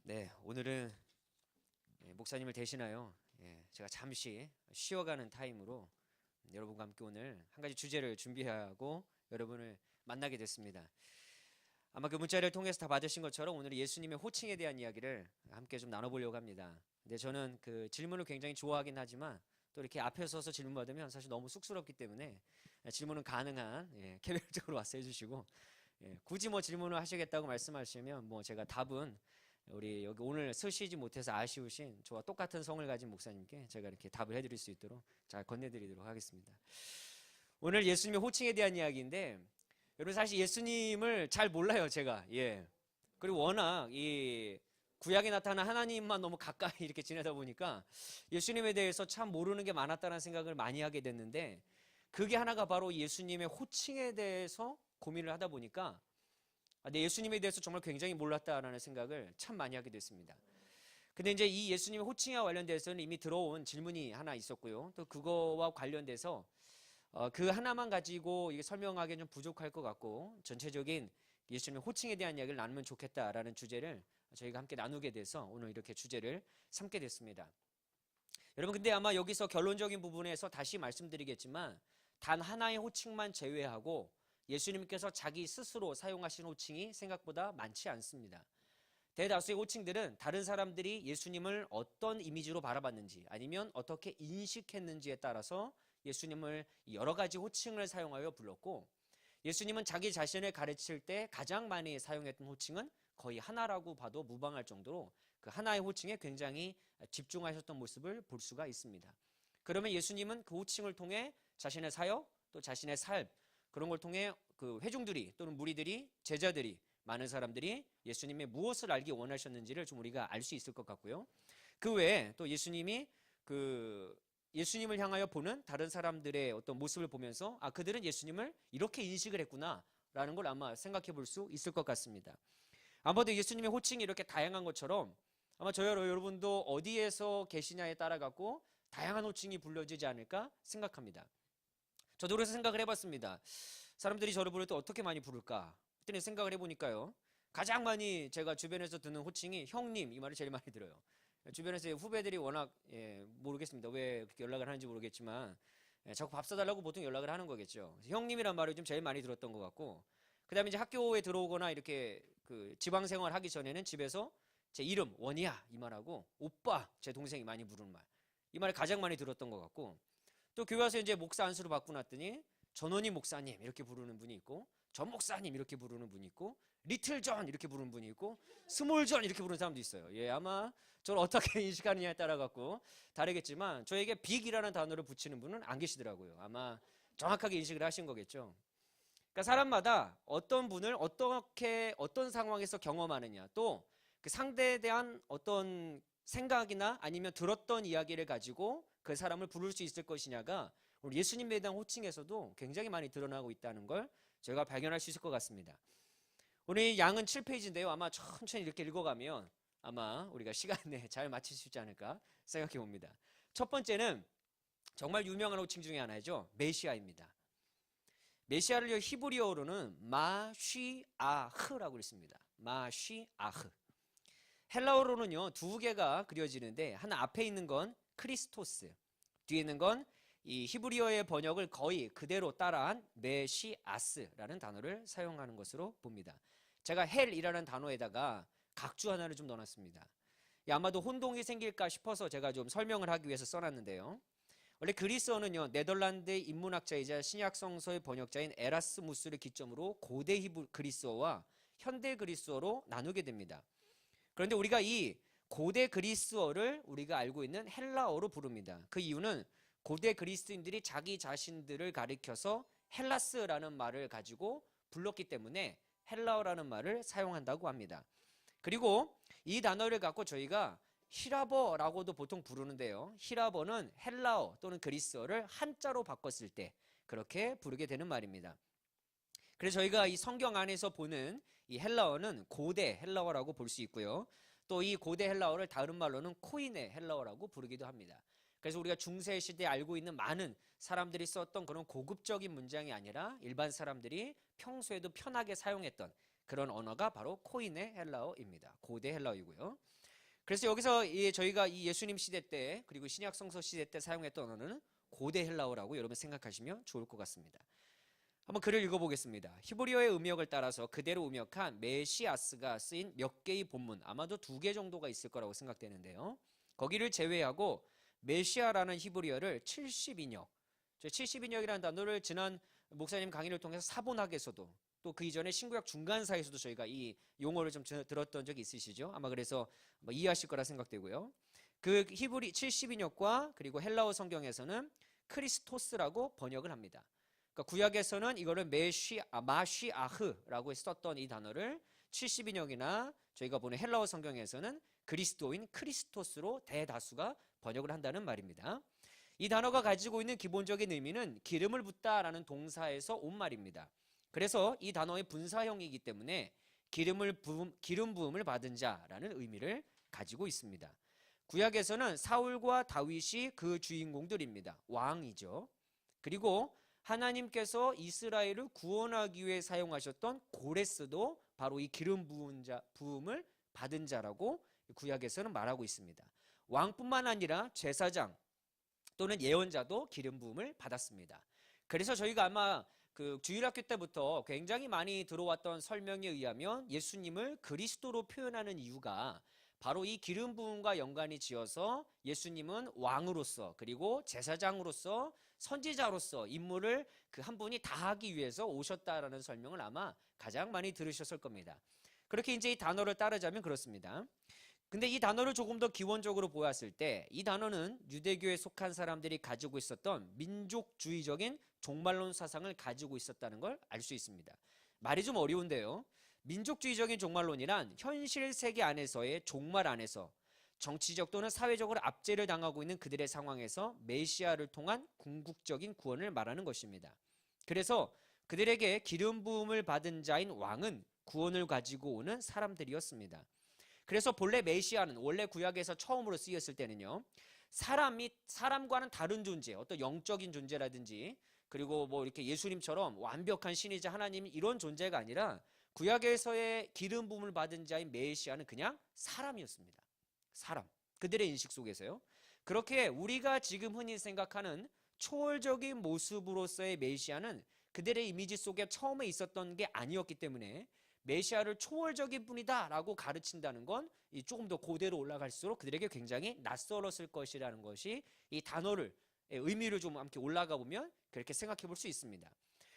네, 오늘은 목사님을 대신하여 제가 잠시 쉬어가는 타임으로 여러분과 함께 오늘 한 가지 주제를 준비하고 여러분을 만나게 됐습니다. 아마 그 문자를 통해서 다 받으신 것처럼 오늘 예수님의 호칭에 대한 이야기를 함께 좀 나눠보려고 합니다. 근데 저는 그 질문을 굉장히 좋아하긴 하지만 또 이렇게 앞에 서서 질문 받으면 사실 너무 쑥스럽기 때문에 질문은 가능한 개별적으로 와서 해주시고 굳이 뭐 질문을 하시겠다고 말씀하시면 뭐 제가 답은 우리 여기 오늘 서시지 못해서 아쉬우신 저와 똑같은 성을 가진 목사님께 제가 이렇게 답을 해드릴 수 있도록 잘 건네드리도록 하겠습니다. 오늘 예수님의 호칭에 대한 이야기인데 여러분 사실 예수님을 잘 몰라요 제가. 그리고 워낙 이 구약에 나타난 하나님만 너무 가까이 이렇게 지내다 보니까 예수님에 대해서 참 모르는 게 많았다는 생각을 많이 하게 됐는데 그게 하나가 바로 예수님의 호칭에 대해서 고민을 하다 보니까 내 예수님에 대해서 정말 굉장히 몰랐다라는 생각을 참 많이 하게 됐습니다. 근데 이제 이 예수님의 호칭과 관련돼서는 이미 들어온 질문이 하나 있었고요. 또 그거와 관련돼서 그 하나만 가지고 이게 설명하기는 좀 부족할 것 같고 전체적인 예수님의 호칭에 대한 이야기를 나누면 좋겠다라는 주제를 저희가 함께 나누게 돼서 오늘 이렇게 주제를 삼게 됐습니다. 여러분 근데 아마 여기서 결론적인 부분에서 다시 말씀드리겠지만 단 하나의 호칭만 제외하고 예수님께서 자기 스스로 사용하신 호칭이 생각보다 많지 않습니다. 대다수의 호칭들은 다른 사람들이 예수님을 어떤 이미지로 바라봤는지 아니면 어떻게 인식했는지에 따라서 예수님을 여러 가지 호칭을 사용하여 불렀고 예수님은 자기 자신을 가르칠 때 가장 많이 사용했던 호칭은 거의 하나라고 봐도 무방할 정도로 그 하나의 호칭에 굉장히 집중하셨던 모습을 볼 수가 있습니다. 그러면 예수님은 그 호칭을 통해 자신의 사역 또 자신의 삶 그런 걸 통해 그 회중들이 또는 무리들이 제자들이 많은 사람들이 예수님의 무엇을 알기 원하셨는지를 좀 우리가 알 수 있을 것 같고요. 그 외에 또 예수님이 예수님을 향하여 보는 다른 사람들의 어떤 모습을 보면서 그들은 예수님을 이렇게 인식을 했구나라는 걸 아마 생각해 볼 수 있을 것 같습니다. 아마도 예수님의 호칭이 이렇게 다양한 것처럼 아마 여러분도 어디에서 계시냐에 따라 갖고 다양한 호칭이 불려지지 않을까 생각합니다. 저도 그래서 생각을 해봤습니다. 사람들이 저를 부를 때 어떻게 많이 부를까? 그때 생각을 해보니까요. 가장 많이 제가 주변에서 듣는 호칭이 형님 이 말을 제일 많이 들어요. 주변에서 후배들이 워낙 모르겠습니다. 왜 그렇게 연락을 하는지 모르겠지만 자꾸 밥 사달라고 보통 연락을 하는 거겠죠. 형님이란 말을 좀 제일 많이 들었던 것 같고 그 다음에 이제 학교에 들어오거나 이렇게 그 지방생활 하기 전에는 집에서 제 이름 원이야 이 말하고 오빠 제 동생이 많이 부르는 말 이 말을 가장 많이 들었던 것 같고 또 교회 와서 이제 목사 안수를 받고 났더니 전원희 목사님 이렇게 부르는 분이 있고 전 목사님 이렇게 부르는 분이 있고 리틀 존 이렇게 부르는 분이 있고 스몰 존 이렇게 부르는 사람도 있어요. 아마 저를 어떻게 인식하느냐에 따라 갖고 다르겠지만 저에게 빅이라는 단어를 붙이는 분은 안 계시더라고요. 아마 정확하게 인식을 하신 거겠죠. 그러니까 사람마다 어떤 분을 어떤 상황에서 경험하느냐 또 그 상대에 대한 어떤 생각이나 아니면 들었던 이야기를 가지고 그 사람을 부를 수 있을 것이냐가 우리 예수님에 대한 호칭에서도 굉장히 많이 드러나고 있다는 걸 저희가 발견할 수 있을 것 같습니다. 오늘 양은 7페이지인데요. 아마 천천히 이렇게 읽어가면 아마 우리가 시간 내에 잘 마칠 수 있지 않을까 생각해 봅니다. 첫 번째는 정말 유명한 호칭 중에 하나죠. 메시아입니다. 메시아를 히브리어로는 마쉬아흐라고 있습니다. 마쉬아흐. 헬라어로는요 두 개가 그려지는데 하나 앞에 있는 건 크리스토스, 뒤에 있는 건 이 히브리어의 번역을 거의 그대로 따라한 메시아스라는 단어를 사용하는 것으로 봅니다. 제가 헬이라는 단어에다가 각주 하나를 좀 넣어놨습니다. 아마도 혼동이 생길까 싶어서 제가 좀 설명을 하기 위해서 써놨는데요. 원래 그리스어는요 네덜란드의 인문학자이자 신약 성서의 번역자인 에라스무스를 기점으로 고대 그리스어와 현대 그리스어로 나누게 됩니다. 그런데 우리가 이 고대 그리스어를 우리가 알고 있는 헬라어로 부릅니다. 그 이유는 고대 그리스인들이 자기 자신들을 가리켜서 헬라스라는 말을 가지고 불렀기 때문에 헬라어라는 말을 사용한다고 합니다. 그리고 이 단어를 갖고 저희가 히라버라고도 보통 부르는데요. 히라버는 헬라어 또는 그리스어를 한자로 바꿨을 때 그렇게 부르게 되는 말입니다. 그래서 저희가 이 성경 안에서 보는 이 헬라어는 고대 헬라어라고 볼 수 있고요. 또 이 고대 헬라어를 다른 말로는 코이네 헬라어라고 부르기도 합니다. 그래서 우리가 중세 시대에 알고 있는 많은 사람들이 썼던 그런 고급적인 문장이 아니라 일반 사람들이 평소에도 편하게 사용했던 그런 언어가 바로 코이네 헬라어입니다. 고대 헬라어이고요. 그래서 여기서 저희가 이 예수님 시대 때 그리고 신약 성서 시대 때 사용했던 언어는 고대 헬라어라고 여러분 생각하시면 좋을 것 같습니다. 한번 글을 읽어보겠습니다. 히브리어의 음역을 따라서 그대로 음역한 메시아스가 쓰인 몇 개의 본문, 아마도 2개 정도가 있을 거라고 생각되는데요. 거기를 제외하고 메시아라는 히브리어를 70인역, 70인역이라는 단어를 지난 목사님 강의를 통해서 사본학에서도 또 그 이전에 신구약 중간사에서도 저희가 이 용어를 좀 들었던 적이 있으시죠? 아마 그래서 뭐 이해하실 거라 생각되고요. 그 히브리 70인역과 그리고 헬라어 성경에서는 크리스토스라고 번역을 합니다. 그러니까 구약에서는 이거를 마시아흐라고 썼던 이 단어를 70인역이나 저희가 보는 헬라어 성경에서는 그리스도인 크리스토스로 대다수가 번역을 한다는 말입니다. 이 단어가 가지고 있는 기본적인 의미는 기름을 붓다라는 동사에서 온 말입니다. 그래서 이 단어의 분사형이기 때문에 기름 부음을 받은 자라는 의미를 가지고 있습니다. 구약에서는 사울과 다윗이 그 주인공들입니다. 왕이죠. 그리고 하나님께서 이스라엘을 구원하기 위해 사용하셨던 고레스도 바로 이 기름 부음을 받은 자라고 구약에서는 말하고 있습니다. 왕뿐만 아니라 제사장 또는 예언자도 기름 부음을 받았습니다. 그래서 저희가 아마 그 주일학교 때부터 굉장히 많이 들어왔던 설명에 의하면 예수님을 그리스도로 표현하는 이유가 바로 이 기름 부음과 연관이 지어서 예수님은 왕으로서 그리고 제사장으로서 선지자로서 임무를 그 한 분이 다하기 위해서 오셨다라는 설명을 아마 가장 많이 들으셨을 겁니다. 그렇게 이제 이 단어를 따르자면 그렇습니다. 근데 이 단어를 조금 더 기원적으로 보았을 때 이 단어는 유대교에 속한 사람들이 가지고 있었던 민족주의적인 종말론 사상을 가지고 있었다는 걸 알 수 있습니다. 말이 좀 어려운데요. 민족주의적인 종말론이란 현실 세계 안에서의 종말 안에서 정치적 또는 사회적으로 압제를 당하고 있는 그들의 상황에서 메시아를 통한 궁극적인 구원을 말하는 것입니다. 그래서 그들에게 기름 부음을 받은 자인 왕은 구원을 가지고 오는 사람들이었습니다. 그래서 본래 메시아는 원래 구약에서 처음으로 쓰였을 때는요, 사람과는 다른 존재, 어떤 영적인 존재라든지 그리고 뭐 이렇게 예수님처럼 완벽한 신이자 하나님 이런 존재가 아니라 구약에서의 기름 부음을 받은 자인 메시아는 그냥 사람이었습니다. 사람. 그들의 인식 속에서요. 그렇게 우리가 지금 흔히 생각하는 초월적인 모습으로서의 메시아는 그들의 이미지 속에 처음에 있었던 게 아니었기 때문에 메시아를 초월적인 분이다 라고 가르친다는 건 조금 더 고대로 올라갈수록 그들에게 굉장히 낯설었을 것이라는 것이 이 단어를 의미를 좀 함께 올라가 보면 그렇게 생각해 볼 수 있습니다.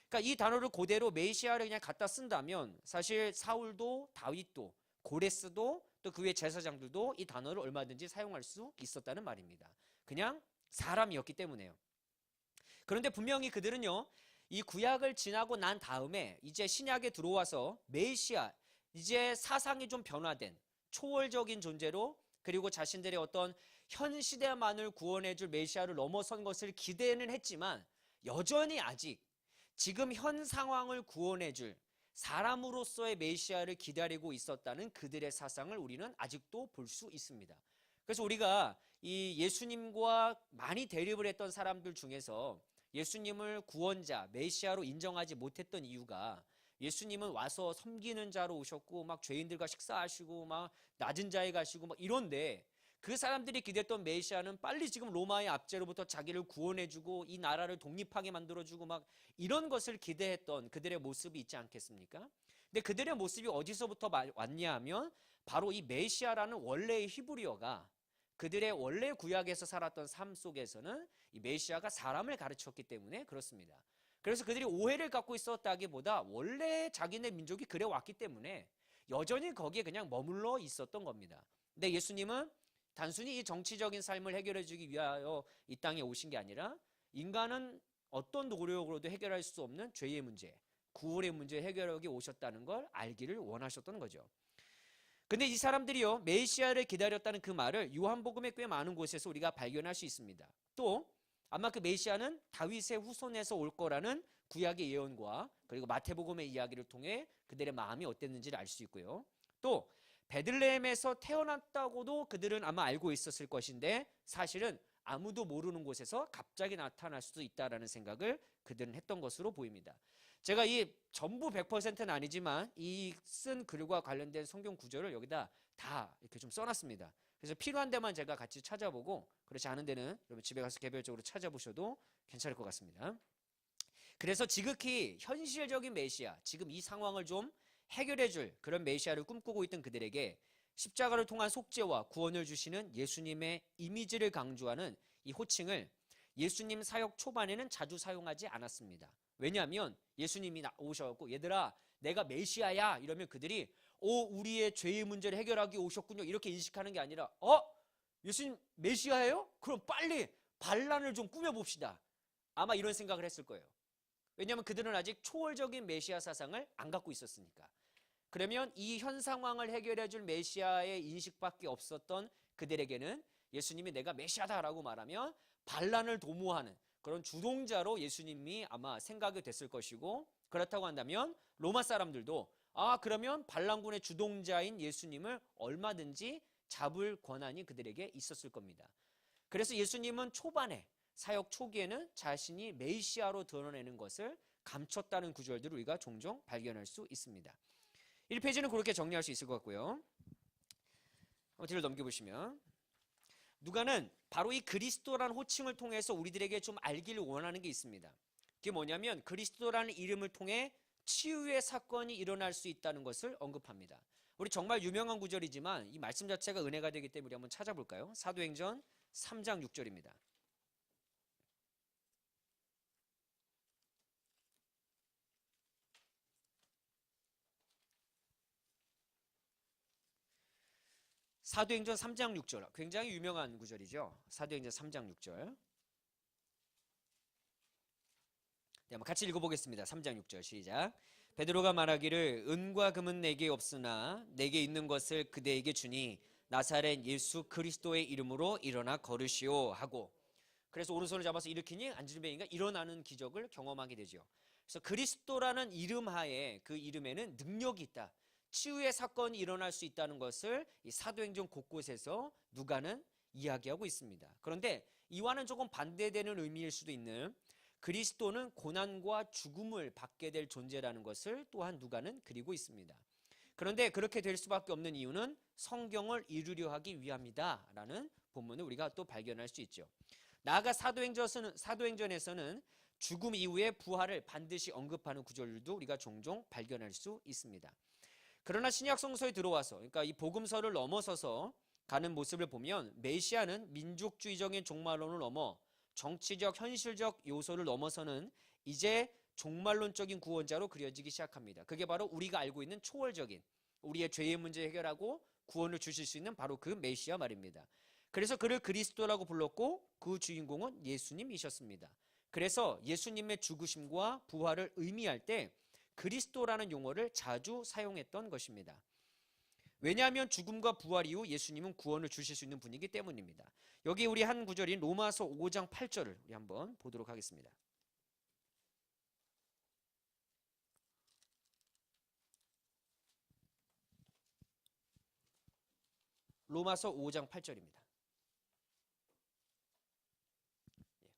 그러니까 이 단어를 그대로 메시아를 그냥 갖다 쓴다면 사실 사울도 다윗도 고레스도 또 그 외 제사장들도 이 단어를 얼마든지 사용할 수 있었다는 말입니다. 그냥 사람이었기 때문에요. 그런데 분명히 그들은요, 이 구약을 지나고 난 다음에 이제 신약에 들어와서 메시아, 이제 사상이 좀 변화된 초월적인 존재로 그리고 자신들의 어떤 현 시대만을 구원해줄 메시아를 넘어선 것을 기대는 했지만 여전히 아직 지금 현 상황을 구원해줄 사람으로서의 메시아를 기다리고 있었다는 그들의 사상을 우리는 아직도 볼 수 있습니다. 그래서 우리가 이 예수님과 많이 대립을 했던 사람들 중에서 예수님을 구원자, 메시아로 인정하지 못했던 이유가 예수님은 와서 섬기는 자로 오셨고 막 죄인들과 식사하시고 막 낮은 자에 가시고 막 이런데 그 사람들이 기대했던 메시아는 빨리 지금 로마의 압제로부터 자기를 구원해주고 이 나라를 독립하게 만들어주고 막 이런 것을 기대했던 그들의 모습이 있지 않겠습니까? 근데 그들의 모습이 어디서부터 왔냐 하면 바로 이 메시아라는 원래의 히브리어가 그들의 원래 구약에서 살았던 삶 속에서는 이 메시아가 사람을 가르쳤기 때문에 그렇습니다. 그래서 그들이 오해를 갖고 있었다기보다 원래 자기네 민족이 그래 왔기 때문에 여전히 거기에 그냥 머물러 있었던 겁니다. 근데 예수님은 단순히 이 정치적인 삶을 해결해 주기 위하여 이 땅에 오신 게 아니라 인간은 어떤 노력으로도 해결할 수 없는 죄의 문제, 구원의 문제 해결하기 오셨다는 걸 알기를 원하셨던 거죠. 근데 이 사람들이요, 메시아를 기다렸다는 그 말을 요한복음의 꽤 많은 곳에서 우리가 발견할 수 있습니다. 또 아마 그 메시아는 다윗의 후손에서 올 거라는 구약의 예언과 그리고 마태복음의 이야기를 통해 그들의 마음이 어땠는지를 알 수 있고요. 또 베들레헴에서 태어났다고도 그들은 아마 알고 있었을 것인데 사실은 아무도 모르는 곳에서 갑자기 나타날 수도 있다라는 생각을 그들은 했던 것으로 보입니다. 제가 이 전부 100%는 아니지만 이 쓴 글과 관련된 성경 구절을 여기다 다 이렇게 좀 써놨습니다. 그래서 필요한 데만 제가 같이 찾아보고 그렇지 않은 데는 여러분 집에 가서 개별적으로 찾아보셔도 괜찮을 것 같습니다. 그래서 지극히 현실적인 메시아, 지금 이 상황을 좀 해결해 줄 그런 메시아를 꿈꾸고 있던 그들에게 십자가를 통한 속죄와 구원을 주시는 예수님의 이미지를 강조하는 이 호칭을 예수님 사역 초반에는 자주 사용하지 않았습니다. 왜냐하면 예수님이 오셔갖고 얘들아 내가 메시아야 이러면 그들이 우리의 죄의 문제를 해결하기 오셨군요 이렇게 인식하는 게 아니라 예수님 메시아예요? 그럼 빨리 반란을 좀 꾸며봅시다. 아마 이런 생각을 했을 거예요. 왜냐하면 그들은 아직 초월적인 메시아 사상을 안 갖고 있었으니까. 그러면 이 현 상황을 해결해 줄 메시아의 인식밖에 없었던 그들에게는 예수님이 내가 메시아다라고 말하면 반란을 도모하는 그런 주동자로 예수님이 아마 생각이 됐을 것이고, 그렇다고 한다면 로마 사람들도 그러면 반란군의 주동자인 예수님을 얼마든지 잡을 권한이 그들에게 있었을 겁니다. 그래서 예수님은 초반에 사역 초기에는 자신이 메시아로 드러내는 것을 감췄다는 구절들을 우리가 종종 발견할 수 있습니다. 1페이지는 그렇게 정리할 수 있을 것 같고요. 한번 뒤를 넘겨보시면 누가는 바로 이 그리스도라는 호칭을 통해서 우리들에게 좀 알기를 원하는 게 있습니다. 그게 뭐냐면 그리스도라는 이름을 통해 치유의 사건이 일어날 수 있다는 것을 언급합니다. 우리 정말 유명한 구절이지만 이 말씀 자체가 은혜가 되기 때문에 우리 한번 찾아볼까요? 사도행전 3장 6절입니다. 사도행전 3장 6절 굉장히 유명한 구절이죠. 사도행전 3장 6절 네, 한번 같이 읽어보겠습니다. 3장 6절 시작. 베드로가 말하기를 은과 금은 내게 없으나 내게 있는 것을 그대에게 주니 나사렛 예수 그리스도의 이름으로 일어나 걸으시오 하고, 그래서 오른손을 잡아서 일으키니 안진뱅이가 일어나는 기적을 경험하게 되죠. 그래서 그리스도라는 이름 하에 그 이름에는 능력이 있다, 치유의 사건이 일어날 수 있다는 것을 이 사도행전 곳곳에서 누가는 이야기하고 있습니다. 그런데 이와는 조금 반대되는 의미일 수도 있는 그리스도는 고난과 죽음을 받게 될 존재라는 것을 또한 누가는 그리고 있습니다. 그런데 그렇게 될 수밖에 없는 이유는 성경을 이루려 하기 위함이다라는 본문을 우리가 또 발견할 수 있죠. 나아가 사도행전에서는 죽음 이후의 부활을 반드시 언급하는 구절도 우리가 종종 발견할 수 있습니다. 그러나 신약 성서에 들어와서, 그러니까 이 복음서를 넘어서서 가는 모습을 보면 메시아는 민족주의적인 종말론을 넘어 정치적 현실적 요소를 넘어서는 이제 종말론적인 구원자로 그려지기 시작합니다. 그게 바로 우리가 알고 있는 초월적인 우리의 죄의 문제 해결하고 구원을 주실 수 있는 바로 그 메시아 말입니다. 그래서 그를 그리스도라고 불렀고 그 주인공은 예수님이셨습니다. 그래서 예수님의 죽으심과 부활을 의미할 때 그리스도라는 용어를 자주 사용했던 것입니다. 왜냐하면 죽음과 부활 이후 예수님은 구원을 주실 수 있는 분이기 때문입니다. 여기 우리 한 구절인 로마서 5장 8절을 우리 한번 보도록 하겠습니다. 로마서 5장 8절입니다.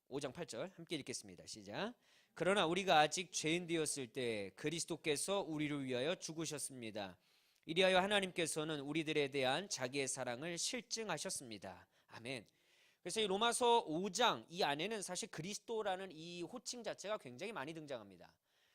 5장 8절 함께 읽겠습니다. 시작. 그러나 우리가 아직 죄인 되었을 때 그리스도께서 우리를 위하여 죽으셨습니다. 이리하여 하나님께서는 우리들에 대한 자기의 사랑을 실증하셨습니다. 아멘. 그래서 이 로마서 5장 이 안에는 사실 그리스도라는 이 호칭 자체가 굉장히 많이 등장합니다.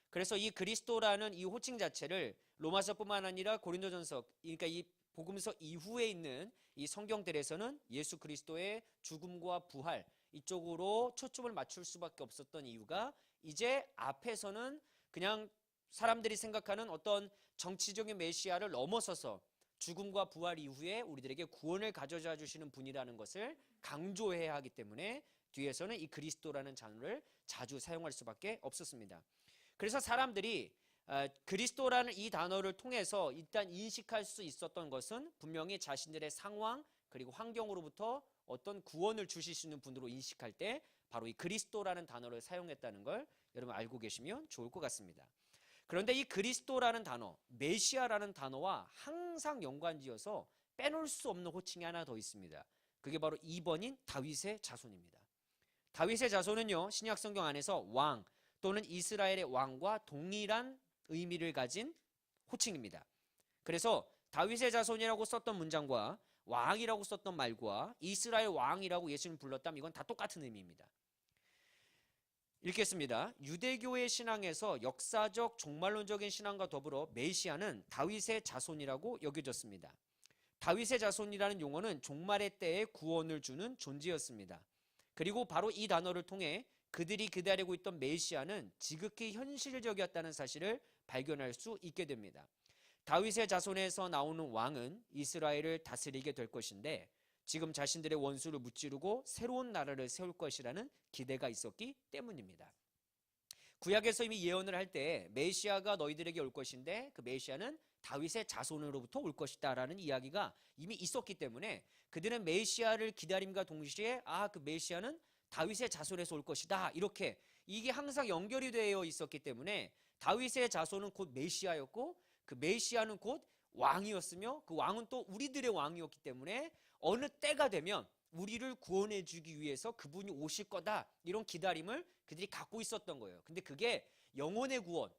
그래서 이 그리스도라는 이 호칭 자체를 로마서뿐만 아니라 고린도전서, 그러니까 이 복음서 이후에 있는 이 성경들에서는 예수 그리스도의 죽음과 부활 이쪽으로 초점을 맞출 수밖에 없었던 이유가 이제 앞에서는 그냥 사람들이 생각하는 어떤 정치적인 메시아를 넘어서서 죽음과 부활 이후에 우리들에게 구원을 가져다 주시는 분이라는 것을 강조해야 하기 때문에 뒤에서는 이 그리스도라는 단어를 자주 사용할 수밖에 없었습니다. 그래서 사람들이 그리스도라는 이 단어를 통해서 일단 인식할 수 있었던 것은 분명히 자신들의 상황 그리고 환경으로부터 어떤 구원을 주실 수 있는 분으로 인식할 때 바로 이 그리스도라는 단어를 사용했다는 걸 여러분 알고 계시면 좋을 것 같습니다. 그런데 이 그리스도라는 단어, 메시아라는 단어와 항상 연관지어서 빼놓을 수 없는 호칭이 하나 더 있습니다. 그게 바로 2번인 다윗의 자손입니다. 다윗의 자손은요, 신약 성경 안에서 왕 또는 이스라엘의 왕과 동일한 의미를 가진 호칭입니다. 그래서 다윗의 자손이라고 썼던 문장과 왕이라고 썼던 말과 이스라엘 왕이라고 예수님 불렀다면 이건 다 똑같은 의미입니다. 읽겠습니다. 유대교의 신앙에서 역사적 종말론적인 신앙과 더불어 메시아는 다윗의 자손이라고 여겨졌습니다. 다윗의 자손이라는 용어는 종말의 때에 구원을 주는 존재였습니다. 그리고 바로 이 단어를 통해 그들이 기다리고 있던 메시아는 지극히 현실적이었다는 사실을 발견할 수 있게 됩니다. 다윗의 자손에서 나오는 왕은 이스라엘을 다스리게 될 것인데 지금 자신들의 원수를 무찌르고 새로운 나라를 세울 것이라는 기대가 있었기 때문입니다. 구약에서 이미 예언을 할 때 메시아가 너희들에게 올 것인데 그 메시아는 다윗의 자손으로부터 올 것이다 라는 이야기가 이미 있었기 때문에 그들은 메시아를 기다림과 동시에 그 메시아는 다윗의 자손에서 올 것이다, 이렇게 이게 항상 연결이 되어 있었기 때문에 다윗의 자손은 곧 메시아였고 그 메시아는 곧 왕이었으며 그 왕은 또 우리들의 왕이었기 때문에 어느 때가 되면 우리를 구원해 주기 위해서 그분이 오실 거다, 이런 기다림을 그들이 갖고 있었던 거예요. 근데 그게 영혼의 구원,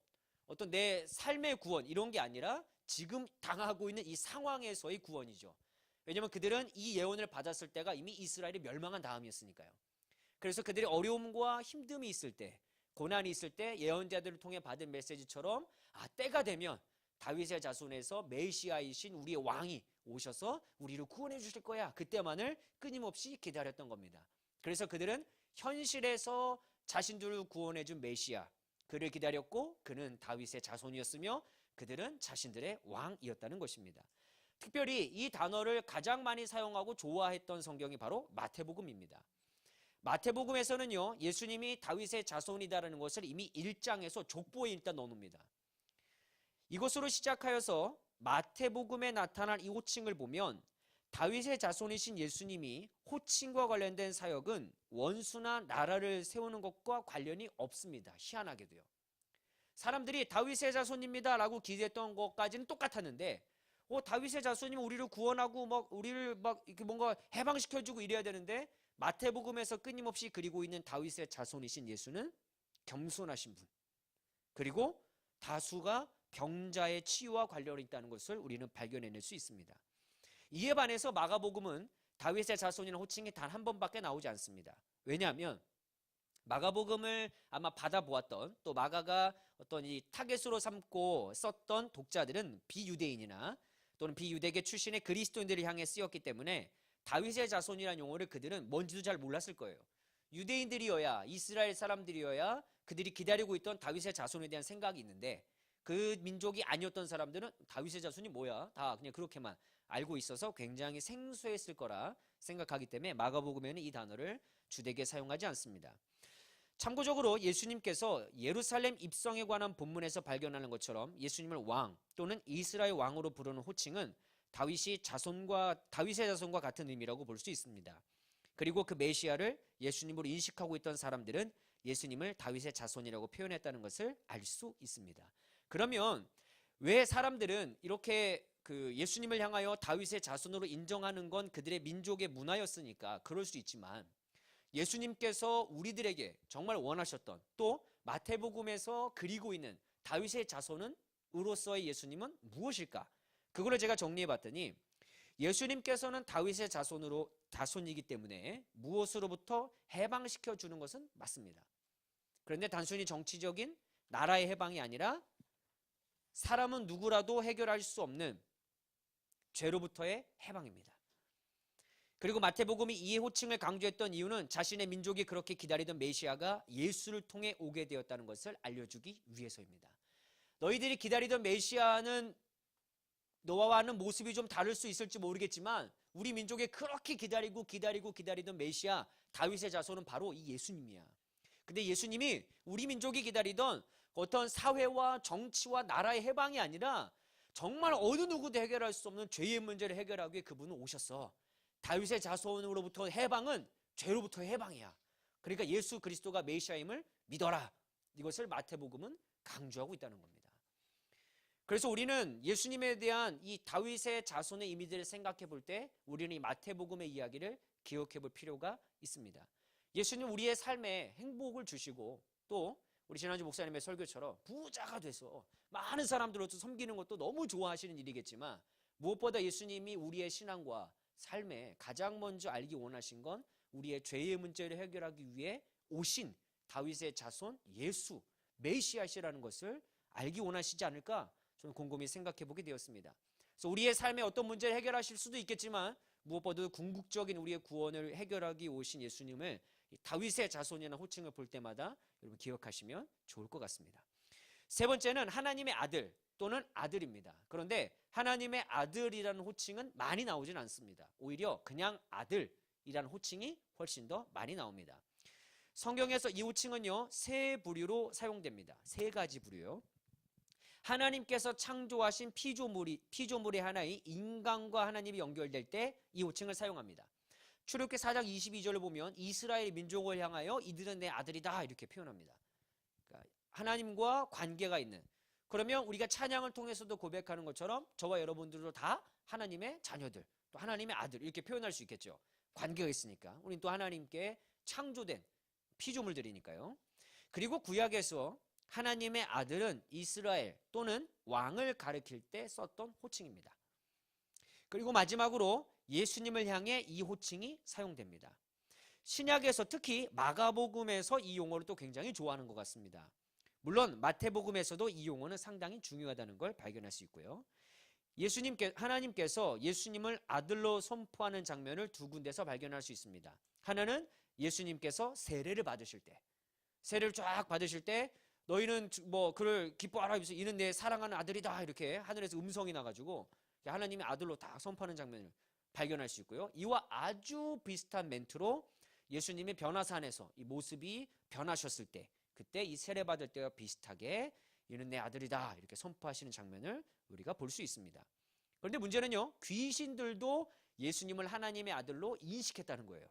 어떤 내 삶의 구원 이런 게 아니라 지금 당하고 있는 이 상황에서의 구원이죠. 왜냐하면 그들은 이 예언을 받았을 때가 이미 이스라엘이 멸망한 다음이었으니까요. 그래서 그들이 어려움과 힘듦이 있을 때, 고난이 있을 때 예언자들을 통해 받은 메시지처럼 때가 되면 다윗의 자손에서 메시아이신 우리의 왕이 오셔서 우리를 구원해 주실 거야, 그때만을 끊임없이 기다렸던 겁니다. 그래서 그들은 현실에서 자신들을 구원해 준 메시아, 그를 기다렸고 그는 다윗의 자손이었으며 그들은 자신들의 왕이었다는 것입니다. 특별히 이 단어를 가장 많이 사용하고 좋아했던 성경이 바로 마태복음입니다. 마태복음에서는요, 예수님이 다윗의 자손이다라는 것을 이미 1장에서 족보에 일단 넣어놓습니다. 이것으로 시작하여서 마태복음에 나타난 이 호칭을 보면 다윗의 자손이신 예수님이 호칭과 관련된 사역은 원수나 나라를 세우는 것과 관련이 없습니다. 희한하게도요. 사람들이 다윗의 자손입니다 라고 기대했던 것까지는 똑같았는데 다윗의 자손이면 우리를 구원하고 우리를 이렇게 뭔가 해방시켜주고 이래야 되는데 마태복음에서 끊임없이 그리고 있는 다윗의 자손이신 예수는 겸손하신 분, 그리고 다수가 병자의 치유와 관련이 있다는 것을 우리는 발견해낼 수 있습니다. 이에 반해서 마가복음은 다윗의 자손이라는 호칭이 단 한 번밖에 나오지 않습니다. 왜냐하면 마가복음을 아마 받아보았던, 또 마가가 어떤 이 타겟으로 삼고 썼던 독자들은 비유대인이나 또는 비유대계 출신의 그리스도인들을 향해 쓰였기 때문에 다윗의 자손이라는 용어를 그들은 뭔지도 잘 몰랐을 거예요. 유대인들이어야, 이스라엘 사람들이어야 그들이 기다리고 있던 다윗의 자손에 대한 생각이 있는데 그 민족이 아니었던 사람들은 다윗의 자손이 뭐야? 다 그냥 그렇게만 알고 있어서 굉장히 생소했을 거라 생각하기 때문에 마가복음에는 이 단어를 주되게 사용하지 않습니다. 참고적으로 예수님께서 예루살렘 입성에 관한 본문에서 발견하는 것처럼 예수님을 왕 또는 이스라엘 왕으로 부르는 호칭은 다윗의 자손과 같은 의미라고 볼 수 있습니다. 그리고 그 메시아를 예수님으로 인식하고 있던 사람들은 예수님을 다윗의 자손이라고 표현했다는 것을 알 수 있습니다. 그러면 왜 사람들은 이렇게 예수님을 향하여 다윗의 자손으로 인정하는 건 그들의 민족의 문화였으니까 그럴 수 있지만 예수님께서 우리들에게 정말 원하셨던, 또 마태복음에서 그리고 있는 다윗의 자손은 으로서의 예수님은 무엇일까? 그거를 제가 정리해 봤더니 예수님께서는 다윗의 자손이기 때문에 무엇으로부터 해방시켜 주는 것은 맞습니다. 그런데 단순히 정치적인 나라의 해방이 아니라 사람은 누구라도 해결할 수 없는 죄로부터의 해방입니다. 그리고 마태복음이 이 호칭을 강조했던 이유는 자신의 민족이 그렇게 기다리던 메시아가 예수를 통해 오게 되었다는 것을 알려주기 위해서입니다. 너희들이 기다리던 메시아는 너와는 모습이 좀 다를 수 있을지 모르겠지만 우리 민족에 그렇게 기다리던 메시아 다윗의 자손은 바로 이 예수님이야. 근데 예수님이 우리 민족이 기다리던 어떤 사회와 정치와 나라의 해방이 아니라 정말 어느 누구도 해결할 수 없는 죄의 문제를 해결하기 위해 그분은 오셨어. 다윗의 자손으로부터 해방은 죄로부터의 해방이야. 그러니까 예수 그리스도가 메시아임을 믿어라. 이것을 마태복음은 강조하고 있다는 겁니다. 그래서 우리는 예수님에 대한 이 다윗의 자손의 이미지를 생각해 볼 때 우리는 이 마태복음의 이야기를 기억해 볼 필요가 있습니다. 예수님 우리의 삶에 행복을 주시고 또 우리 지난주 목사님의 설교처럼 부자가 돼서 많은 사람들로서 섬기는 것도 너무 좋아하시는 일이겠지만 무엇보다 예수님이 우리의 신앙과 삶에 가장 먼저 알기 원하신 건 우리의 죄의 문제를 해결하기 위해 오신 다윗의 자손 예수 메시아시라는 것을 알기 원하시지 않을까 저는 곰곰이 생각해 보게 되었습니다. 그래서 우리의 삶에 어떤 문제를 해결하실 수도 있겠지만 무엇보다도 궁극적인 우리의 구원을 해결하기 오신 예수님을 다윗의 자손이라는 호칭을 볼 때마다 여러분 기억하시면 좋을 것 같습니다. 세 번째는 하나님의 아들 또는 아들입니다. 그런데 하나님의 아들이라는 호칭은 많이 나오진 않습니다. 오히려 그냥 아들이라는 호칭이 훨씬 더 많이 나옵니다. 성경에서 이 호칭은요, 세 부류로 사용됩니다. 세 가지 부류요. 하나님께서 창조하신 피조물의 하나인 인간과 하나님이 연결될 때 이 호칭을 사용합니다. 출애굽기 4장 22절을 보면 이스라엘 민족을 향하여 이들은 내 아들이다 이렇게 표현합니다. 그러니까 하나님과 관계가 있는, 그러면 우리가 찬양을 통해서도 고백하는 것처럼 저와 여러분들도 다 하나님의 자녀들, 또 하나님의 아들 이렇게 표현할 수 있겠죠. 관계가 있으니까. 우린 또 하나님께 창조된 피조물들이니까요. 그리고 구약에서 하나님의 아들은 이스라엘 또는 왕을 가리킬 때 썼던 호칭입니다. 그리고 마지막으로 예수님을 향해 이 호칭이 사용됩니다. 신약에서 특히 마가복음에서 이 용어를 또 굉장히 좋아하는 것 같습니다. 물론 마태복음에서도 이 용어는 상당히 중요하다는 걸 발견할 수 있고요. 하나님께서 예수님을 아들로 선포하는 장면을 두 군데서 발견할 수 있습니다. 하나는 예수님께서 세례를 받으실 때, 세례를 쫙 받으실 때 너희는 뭐 그를 기뻐하라 하면서 이는 내 사랑하는 아들이다 이렇게 하늘에서 음성이 나가지고 하나님의 아들로 다 선포하는 장면을 발견할 수 있고요. 이와 아주 비슷한 멘트로 예수님이 변화산에서 이 모습이 변하셨을 때, 그때 이 세례 받을 때와 비슷하게 이는 내 아들이다 이렇게 선포하시는 장면을 우리가 볼 수 있습니다. 그런데 문제는요, 귀신들도 예수님을 하나님의 아들로 인식했다는 거예요.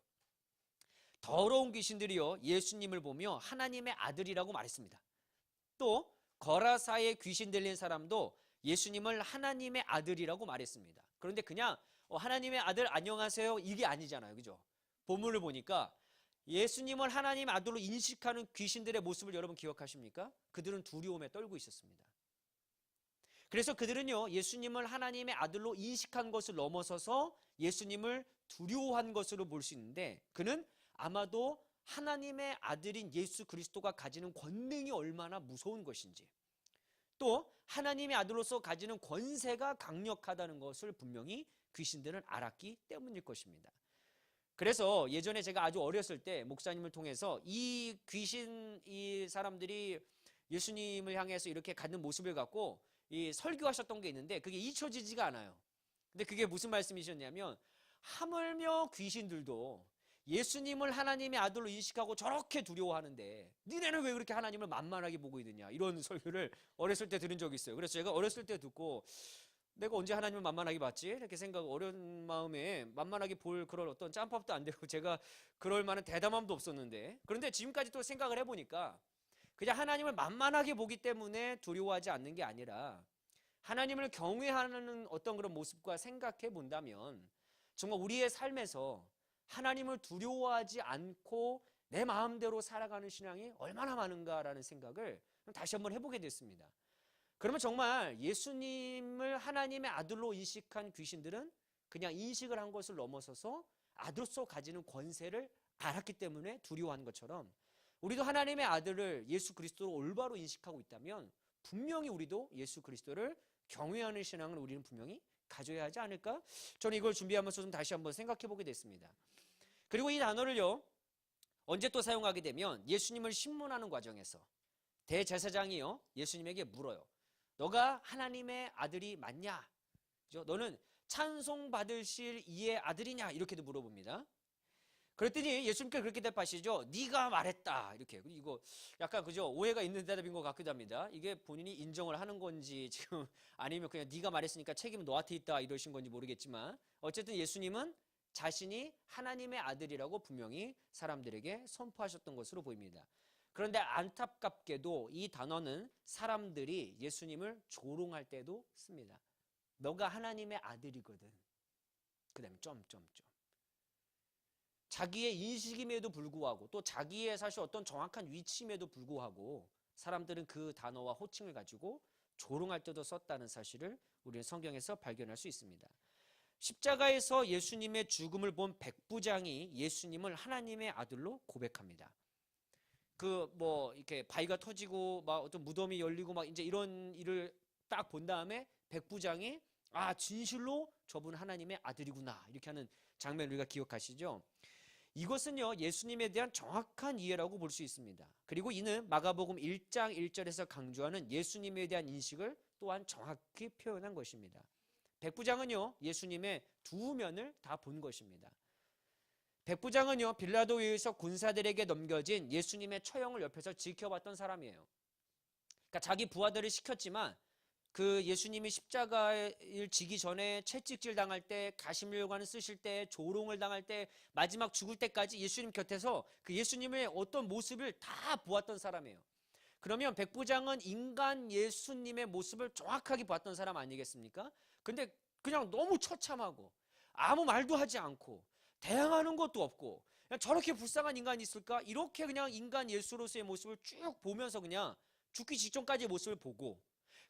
더러운 귀신들이요, 예수님을 보며 하나님의 아들이라고 말했습니다. 또 거라사의 귀신 들린 사람도 예수님을 하나님의 아들이라고 말했습니다. 그런데 그냥 하나님의 아들 안녕하세요 이게 아니잖아요, 그죠? 본문을 보니까 예수님을 하나님의 아들로 인식하는 귀신들의 모습을 여러분 기억하십니까? 그들은 두려움에 떨고 있었습니다. 그래서 그들은요, 예수님을 하나님의 아들로 인식한 것을 넘어서서 예수님을 두려워한 것으로 볼 수 있는데, 그는 아마도 하나님의 아들인 예수 그리스도가 가지는 권능이 얼마나 무서운 것인지, 또 하나님의 아들로서 가지는 권세가 강력하다는 것을 분명히 귀신들은 알았기 때문일 것입니다. 그래서 예전에 제가 아주 어렸을 때 목사님을 통해서 이 귀신 이 사람들이 예수님을 향해서 이렇게 갖는 모습을 갖고 이 설교하셨던 게 있는데 그게 잊혀지지가 않아요. 근데 그게 무슨 말씀이셨냐면, 하물며 귀신들도 예수님을 하나님의 아들로 인식하고 저렇게 두려워하는데 니네는 왜 그렇게 하나님을 만만하게 보고 있느냐, 이런 설교를 어렸을 때 들은 적이 있어요. 그래서 제가 어렸을 때 듣고 내가 언제 하나님을 만만하게 봤지? 이렇게 생각, 어려운 마음에 만만하게 볼 그런 어떤 짬밥도 안 되고 제가 그럴 만한 대담함도 없었는데, 그런데 지금까지 또 생각을 해보니까 그냥 하나님을 만만하게 보기 때문에 두려워하지 않는 게 아니라 하나님을 경외하는 어떤 그런 모습과 생각해 본다면 정말 우리의 삶에서 하나님을 두려워하지 않고 내 마음대로 살아가는 신앙이 얼마나 많은가라는 생각을 다시 한번 해보게 됐습니다. 그러면 정말 예수님을 하나님의 아들로 인식한 귀신들은 그냥 인식을 한 것을 넘어서서 아들로서 가지는 권세를 알았기 때문에 두려워한 것처럼, 우리도 하나님의 아들을 예수 그리스도로 올바로 인식하고 있다면 분명히 우리도 예수 그리스도를 경외하는 신앙을 우리는 분명히 가져야 하지 않을까? 저는 이걸 준비하면서 좀 다시 한번 생각해 보게 됐습니다. 그리고 이 단어를요, 언제 또 사용하게 되면 예수님을 신문하는 과정에서 대제사장이요, 예수님에게 물어요. 너가 하나님의 아들이 맞냐? 그죠? 너는 찬송받으실 이의 아들이냐? 이렇게도 물어봅니다. 그랬더니 예수님께서 그렇게 대답하시죠. 네가 말했다. 이렇게. 이거 약간 그죠? 오해가 있는 대답인 것 같기도 합니다. 이게 본인이 인정을 하는 건지 지금 아니면 그냥 네가 말했으니까 책임은 너한테 있다 이러신 건지 모르겠지만, 어쨌든 예수님은 자신이 하나님의 아들이라고 분명히 사람들에게 선포하셨던 것으로 보입니다. 그런데 안타깝게도 이 단어는 사람들이 예수님을 조롱할 때도 씁니다. 너가 하나님의 아들이거든. 그 다음에 점점점. 자기의 인식임에도 불구하고 또 자기의 사실 어떤 정확한 위치임에도 불구하고 사람들은 그 단어와 호칭을 가지고 조롱할 때도 썼다는 사실을 우리는 성경에서 발견할 수 있습니다. 십자가에서 예수님의 죽음을 본 백부장이 예수님을 하나님의 아들로 고백합니다. 이렇게 바위가 터지고 막 어떤 무덤이 열리고 막 이제 이런 일을 딱 본 다음에 백부장이 진실로 저분 하나님의 아들이구나 이렇게 하는 장면을 우리가 기억하시죠? 이것은요 예수님에 대한 정확한 이해라고 볼 수 있습니다. 그리고 이는 마가복음 1장 1절에서 강조하는 예수님에 대한 인식을 또한 정확히 표현한 것입니다. 백부장은요 예수님의 두 면을 다 본 것입니다. 백부장은요 빌라도에 의해서 군사들에게 넘겨진 예수님의 처형을 옆에서 지켜봤던 사람이에요. 그러니까 자기 부하들을 시켰지만 그 예수님이 십자가를 지기 전에 채찍질 당할 때, 가시밀관을 쓰실 때, 조롱을 당할 때, 마지막 죽을 때까지 예수님 곁에서 그 예수님의 어떤 모습을 다 보았던 사람이에요. 그러면 백부장은 인간 예수님의 모습을 정확하게 봤던 사람 아니겠습니까? 근데 그냥 너무 처참하고 아무 말도 하지 않고 대항하는 것도 없고 그냥 저렇게 불쌍한 인간이 있을까? 이렇게 그냥 인간 예수로서의 모습을 쭉 보면서 그냥 죽기 직전까지의 모습을 보고,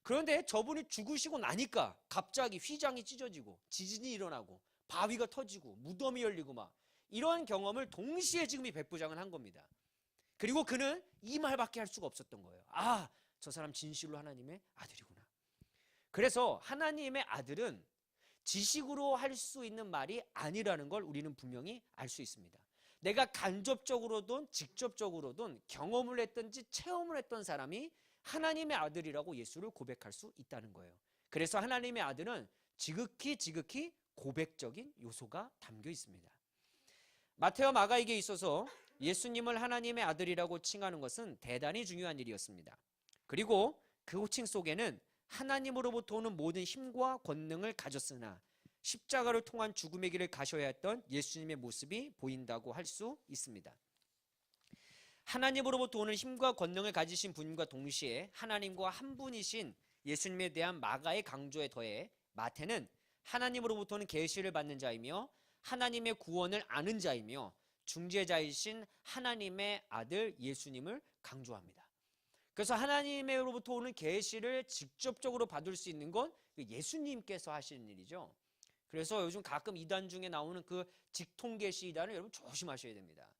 그런데 저분이 죽으시고 나니까 갑자기 휘장이 찢어지고 지진이 일어나고 바위가 터지고 무덤이 열리고 막 이런 경험을 동시에 지금 이 백부장은 한 겁니다. 그리고 그는 이 말밖에 할 수가 없었던 거예요. 저 사람 진실로 하나님의 아들이구나. 그래서 하나님의 아들은 지식으로 할 수 있는 말이 아니라는 걸 우리는 분명히 알 수 있습니다. 내가 간접적으로든 직접적으로든 경험을 했든지 체험을 했던 사람이 하나님의 아들이라고 예수를 고백할 수 있다는 거예요. 그래서 하나님의 아들은 지극히 고백적인 요소가 담겨 있습니다. 마태와 마가에게 있어서 예수님을 하나님의 아들이라고 칭하는 것은 대단히 중요한 일이었습니다. 그리고 그 호칭 속에는 하나님으로부터 오는 모든 힘과 권능을 가졌으나 십자가를 통한 죽음의 길을 가셔야 했던 예수님의 모습이 보인다고 할 수 있습니다. 하나님으로부터 오는 힘과 권능을 가지신 분과 동시에 하나님과 한 분이신 예수님에 대한 마가의 강조에 더해 마태는 하나님으로부터 오는 계시를 받는 자이며 하나님의 구원을 아는 자이며 중재자이신 하나님의 아들 예수님을 강조합니다. 그래서 하나님으로부터 오는 계시를 직접적으로 받을 수 있는 건 예수님께서 하시는 일이죠. 그래서 요즘 가끔 이단 중에 나오는 그 직통계시 이단을 여러분 조심하셔야 됩니다.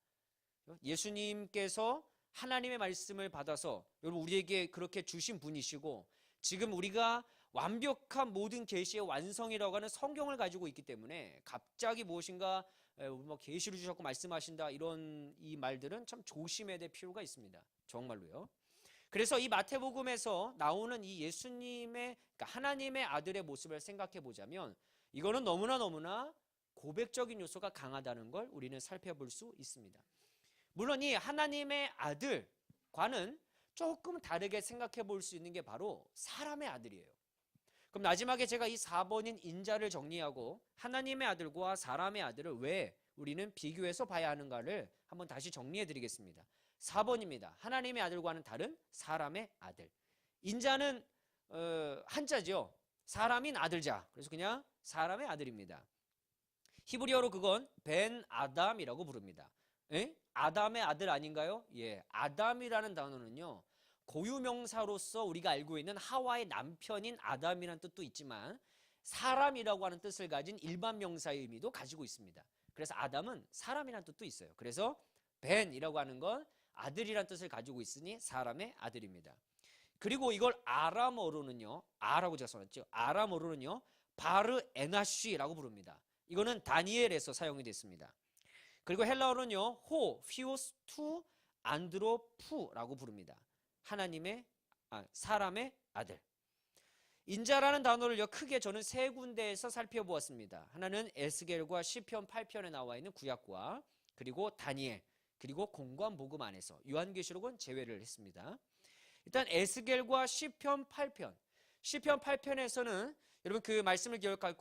예수님께서 하나님의 말씀을 받아서 여러분 우리에게 그렇게 주신 분이시고 지금 우리가 완벽한 모든 계시의 완성이라고 하는 성경을 가지고 있기 때문에 갑자기 무엇인가 계시를 주셨고 말씀하신다 이런 이 말들은 참 조심해야 될 필요가 있습니다. 정말로요. 그래서 이 마태복음에서 나오는 이 예수님의 그러니까 하나님의 아들의 모습을 생각해 보자면 이거는 너무나 고백적인 요소가 강하다는 걸 우리는 살펴볼 수 있습니다. 물론 이 하나님의 아들과는 조금 다르게 생각해 볼 수 있는 게 바로 사람의 아들이에요. 그럼 마지막에 제가 이 4번인 인자를 정리하고 하나님의 아들과 사람의 아들을 왜 우리는 비교해서 봐야 하는가를 한번 다시 정리해 드리겠습니다. 4번입니다. 하나님의 아들과는 다른 사람의 아들. 인자는 한자죠. 사람인 아들자. 그래서 그냥 사람의 아들입니다. 히브리어로 그건 벤 아담이라고 부릅니다. 아담의 아들 아닌가요? 예, 아담이라는 단어는요 고유명사로서 우리가 알고 있는 하와의 남편인 아담이라는 뜻도 있지만 사람이라고 하는 뜻을 가진 일반 명사의 의미도 가지고 있습니다. 그래서 아담은 사람이라는 뜻도 있어요. 그래서 벤이라고 하는 건 아들이라는 뜻을 가지고 있으니 사람의 아들입니다. 그리고 이걸 아람어로는요, 아라고 제가 써놨죠. 아람어로는요 바르 에나쉬라고 부릅니다. 이거는 다니엘에서 사용이 됐습니다. 그리고 헬라어로는요 호, 피오스, 투, 안드로푸라고 부릅니다. 하나님의 사람의 아들. 인자라는 단어를요 크게 저는 세 군데에서 살펴보았습니다. 하나는 에스겔과 시편 8편에 나와 있는 구약과 그리고 다니엘 그리고 공관복음 안에서 요한계시록은 제외를 했습니다. 일단 에스겔과 시편 8편. 시편 8편에서는 여러분 그 말씀을 기억할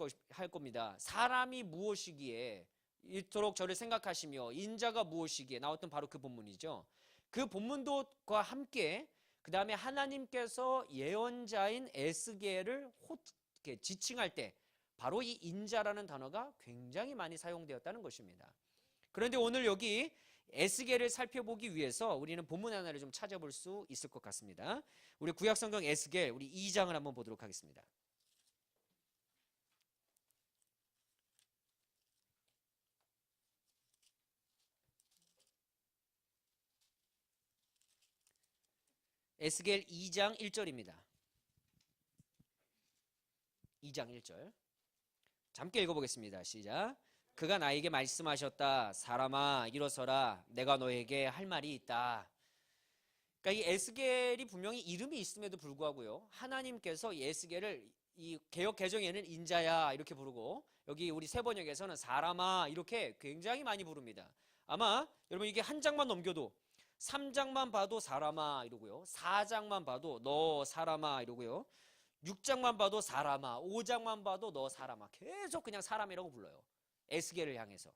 겁니다. 사람이 무엇이기에 이토록 저를 생각하시며 인자가 무엇이기에 나왔던 바로 그 본문이죠. 그 본문도과 함께 그 다음에 하나님께서 예언자인 에스겔을 지칭할 때 바로 이 인자라는 단어가 굉장히 많이 사용되었다는 것입니다. 그런데 오늘 여기 에스겔을 살펴보기 위해서 우리는 본문 하나를 좀 찾아볼 수 있을 것 같습니다. 우리 구약성경 에스겔 우리 2장을 한번 보도록 하겠습니다. 에스겔 2장 1절입니다. 2장 1절. 함께 읽어보겠습니다. 시작. 그가 나에게 말씀하셨다. 사람아 일어서라. 내가 너에게 할 말이 있다. 그러니까 이 에스겔이 분명히 이름이 있음에도 불구하고요. 하나님께서 이 에스겔을 이 개역 개정에는 인자야 이렇게 부르고 여기 우리 세번역에서는 사람아 이렇게 굉장히 많이 부릅니다. 아마 여러분 이게 한 장만 넘겨도 3장만 봐도 사람아 이러고요. 4장만 봐도 너 사람아 이러고요. 6장만 봐도 사람아, 5장만 봐도 너 사람아. 계속 그냥 사람이라고 불러요. 에스겔을 향해서.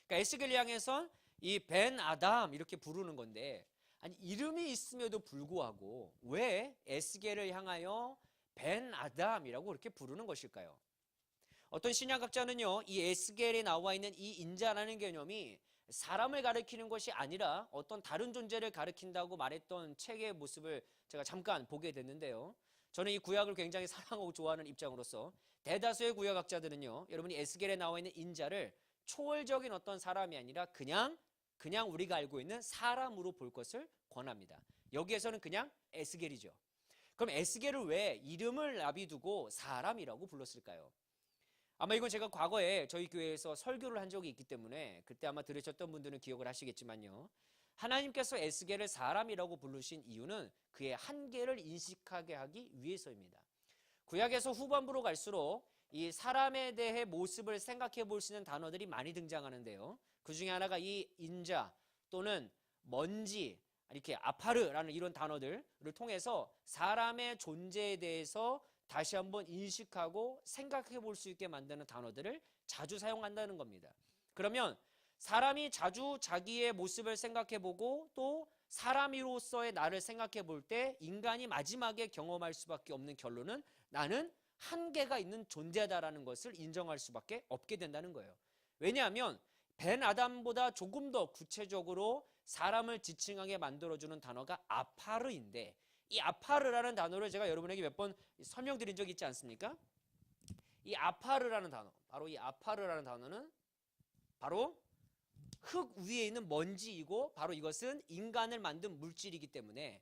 그러니까 에스겔을 향해서 이 벤 아담 이렇게 부르는 건데 아니 이름이 있음에도 불구하고 왜 에스겔을 향하여 벤 아담이라고 이렇게 부르는 것일까요? 어떤 신약학자는요, 이 에스겔에 나와 있는 이 인자라는 개념이 사람을 가리키는 것이 아니라 어떤 다른 존재를 가리킨다고 말했던 책의 모습을 제가 잠깐 보게 됐는데요. 저는 이 구약을 굉장히 사랑하고 좋아하는 입장으로서 대다수의 구약학자들은요, 여러분이 에스겔에 나와 있는 인자를 초월적인 어떤 사람이 아니라 그냥 우리가 알고 있는 사람으로 볼 것을 권합니다. 여기에서는 그냥 에스겔이죠. 그럼 에스겔을 왜 이름을 나비두고 사람이라고 불렀을까요? 아마 이건 제가 과거에 저희 교회에서 설교를 한 적이 있기 때문에 그때 아마 들으셨던 분들은 기억을 하시겠지만요. 하나님께서 에스겔을 사람이라고 부르신 이유는 그의 한계를 인식하게 하기 위해서입니다. 구약에서 후반부로 갈수록 이 사람에 대해 모습을 생각해 볼 수 있는 단어들이 많이 등장하는데요. 그 중에 하나가 이 인자 또는 먼지 이렇게 아파르라는 이런 단어들을 통해서 사람의 존재에 대해서 다시 한번 인식하고 생각해 볼 수 있게 만드는 단어들을 자주 사용한다는 겁니다. 그러면 사람이 자주 자기의 모습을 생각해 보고 또 사람으로서의 나를 생각해 볼 때 인간이 마지막에 경험할 수밖에 없는 결론은 나는 한계가 있는 존재다라는 것을 인정할 수밖에 없게 된다는 거예요. 왜냐하면 벤 아담보다 조금 더 구체적으로 사람을 지칭하게 만들어주는 단어가 아파르인데 이 아파르라는 단어를 제가 여러분에게 몇 번 설명드린 적이 있지 않습니까? 이 아파르라는 단어, 바로 이 아파르라는 단어는 바로 흙 위에 있는 먼지이고 바로 이것은 인간을 만든 물질이기 때문에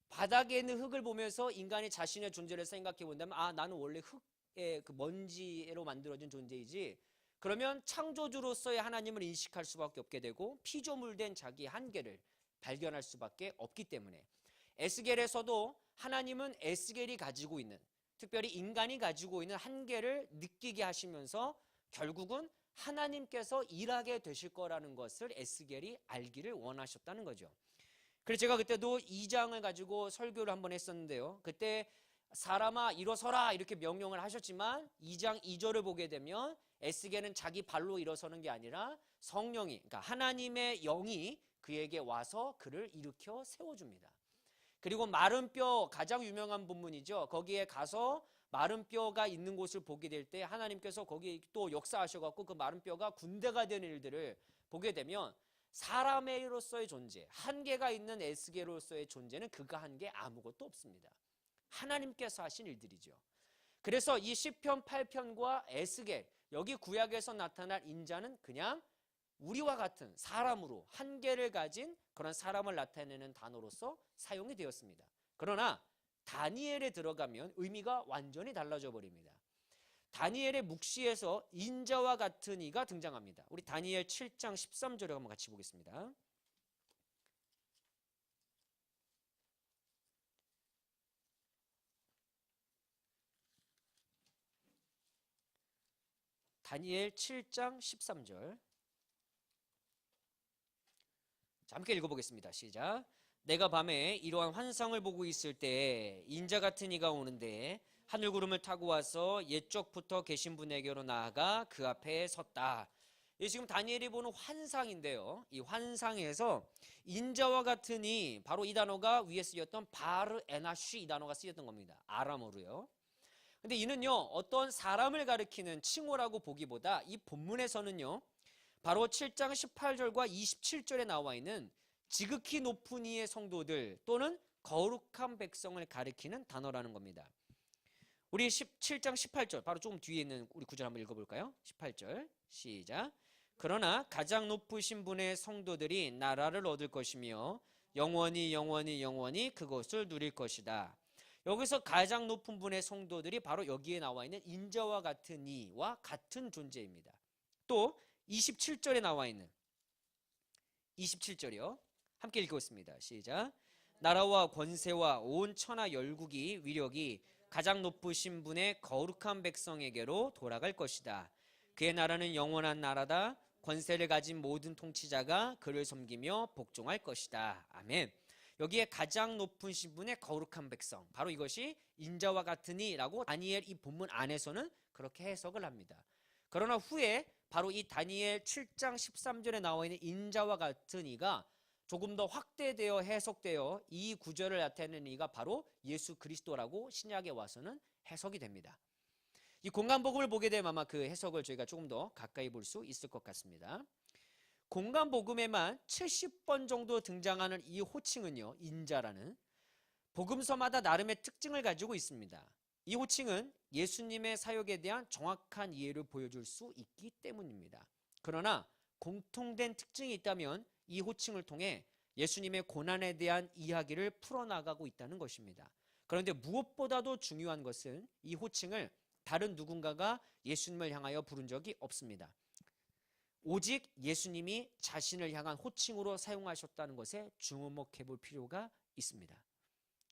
바닥에 있는 흙을 보면서 인간이 자신의 존재를 생각해 본다면 아 나는 원래 흙의 그 먼지로 만들어진 존재이지 그러면 창조주로서의 하나님을 인식할 수밖에 없게 되고 피조물된 자기의 한계를 발견할 수밖에 없기 때문에 에스겔에서도 하나님은 에스겔이 가지고 있는 특별히 인간이 가지고 있는 한계를 느끼게 하시면서 결국은 하나님께서 일하게 되실 거라는 것을 에스겔이 알기를 원하셨다는 거죠. 그래서 제가 그때도 2장을 가지고 설교를 한번 했었는데요. 그때 사람아 일어서라 이렇게 명령을 하셨지만 2장 2절을 보게 되면 에스겔은 자기 발로 일어서는 게 아니라 성령이 그러니까 하나님의 영이 그에게 와서 그를 일으켜 세워줍니다. 그리고 마른 뼈 가장 유명한 본문이죠. 거기에 가서 마른 뼈가 있는 곳을 보게 될 때 하나님께서 거기에 또 역사하셔갖고 그 마른 뼈가 군대가 되는 일들을 보게 되면 사람으로서의 존재, 한계가 있는 에스겔로서의 존재는 그가 한 게 아무것도 없습니다. 하나님께서 하신 일들이죠. 그래서 이 시편 8편과 에스겔 여기 구약에서 나타날 인자는 그냥 우리와 같은 사람으로 한계를 가진 그런 사람을 나타내는 단어로서 사용이 되었습니다. 그러나 다니엘에 들어가면 의미가 완전히 달라져 버립니다. 다니엘의 묵시에서 인자와 같은 이가 등장합니다. 우리 다니엘 7장 13절에 한번 같이 보겠습니다. 다니엘 7장 13절 자, 함께 읽어보겠습니다. 시작. 내가 밤에 이러한 환상을 보고 있을 때 인자 같은 이가 오는데 하늘 구름을 타고 와서 옛적부터 계신 분에게로 나아가 그 앞에 섰다. 이 지금 다니엘이 보는 환상인데요. 이 환상에서 인자와 같은 이 바로 이 단어가 위에 쓰였던 바르 에나쉬 이 단어가 쓰였던 겁니다. 아람어로요. 근데 이는요 어떤 사람을 가리키는 칭호라고 보기보다 이 본문에서는요 바로 7장 18절과 27절에 나와 있는 지극히 높은 이의 성도들 또는 거룩한 백성을 가리키는 단어라는 겁니다. 우리 7장 18절 바로 조금 뒤에 있는 우리 구절 한번 읽어볼까요? 18절 시작. 그러나 가장 높으신 분의 성도들이 나라를 얻을 것이며 영원히 영원히 영원히 그것을 누릴 것이다. 여기서 가장 높은 분의 성도들이 바로 여기에 나와 있는 인자와 같은 이와 같은 존재입니다. 또 27절에 나와 있는 27절이요. 함께 읽겠습니다. 시작. 나라와 권세와 온 천하 열국이 위력이 가장 높으신 분의 거룩한 백성에게로 돌아갈 것이다. 그의 나라는 영원한 나라다. 권세를 가진 모든 통치자가 그를 섬기며 복종할 것이다. 아멘. 여기에 가장 높으신 분의 거룩한 백성, 바로 이것이 인자와 같으니라고 다니엘 이 본문 안에서는 그렇게 해석을 합니다. 그러나 후에 바로 이 다니엘 7장 13절에 나와 있는 인자와 같은 이가 조금 더 확대되어 해석되어 이 구절을 나타내는 이가 바로 예수 그리스도라고 신약에 와서는 해석이 됩니다. 이 공간복음을 보게 되면 아마 그 해석을 저희가 조금 더 가까이 볼 수 있을 것 같습니다. 공간복음에만 70번 정도 등장하는 이 호칭은요, 인자라는 복음서마다 나름의 특징을 가지고 있습니다. 이 호칭은 예수님의 사역에 대한 정확한 이해를 보여줄 수 있기 때문입니다. 그러나 공통된 특징이 있다면 이 호칭을 통해 예수님의 고난에 대한 이야기를 풀어나가고 있다는 것입니다. 그런데 무엇보다도 중요한 것은 이 호칭을 다른 누군가가 예수님을 향하여 부른 적이 없습니다. 오직 예수님이 자신을 향한 호칭으로 사용하셨다는 것에 주목해 볼 필요가 있습니다.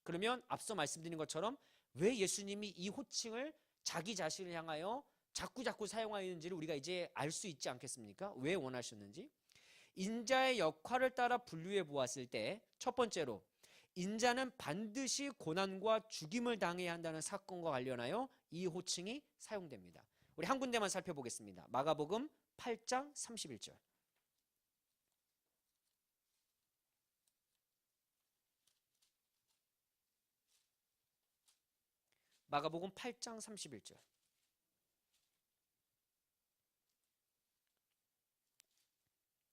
그러면 앞서 말씀드린 것처럼 왜 예수님이 이 호칭을 자기 자신을 향하여 자꾸 사용하였는지를 우리가 이제 알 수 있지 않겠습니까? 왜 원하셨는지. 인자의 역할을 따라 분류해 보았을 때 첫 번째로 인자는 반드시 고난과 죽임을 당해야 한다는 사건과 관련하여 이 호칭이 사용됩니다. 우리 한 군데만 살펴보겠습니다. 마가복음 8장 31절. 마가복음 8장 31절.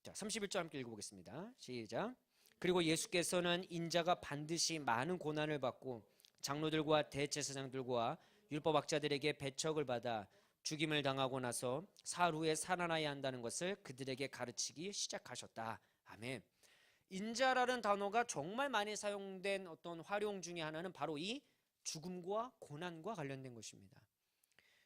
자, 31절 함께 읽어보겠습니다. 시작. 그리고 예수께서는 인자가 반드시 많은 고난을 받고 장로들과 대제사장들과 율법학자들에게 배척을 받아 죽임을 당하고 나서 사흘 후에 살아나야 한다는 것을 그들에게 가르치기 시작하셨다. 아멘. 인자라는 단어가 정말 많이 사용된 어떤 활용 중에 하나는 바로 이 죽음과 고난과 관련된 것입니다.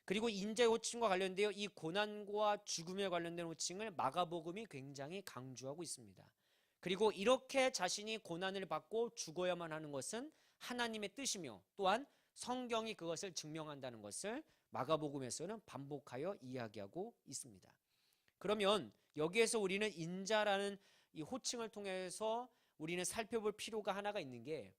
그리고 인자의 호칭과 관련되어 이 고난과 죽음에 관련된 호칭을 마가복음이 굉장히 강조하고 있습니다. 그리고 이렇게 자신이 고난을 받고 죽어야만 하는 것은 하나님의 뜻이며 또한 성경이 그것을 증명한다는 것을 마가복음에서는 반복하여 이야기하고 있습니다. 그러면 여기에서 우리는 인자라는 이 호칭을 통해서 우리는 살펴볼 필요가 하나가 있는 게,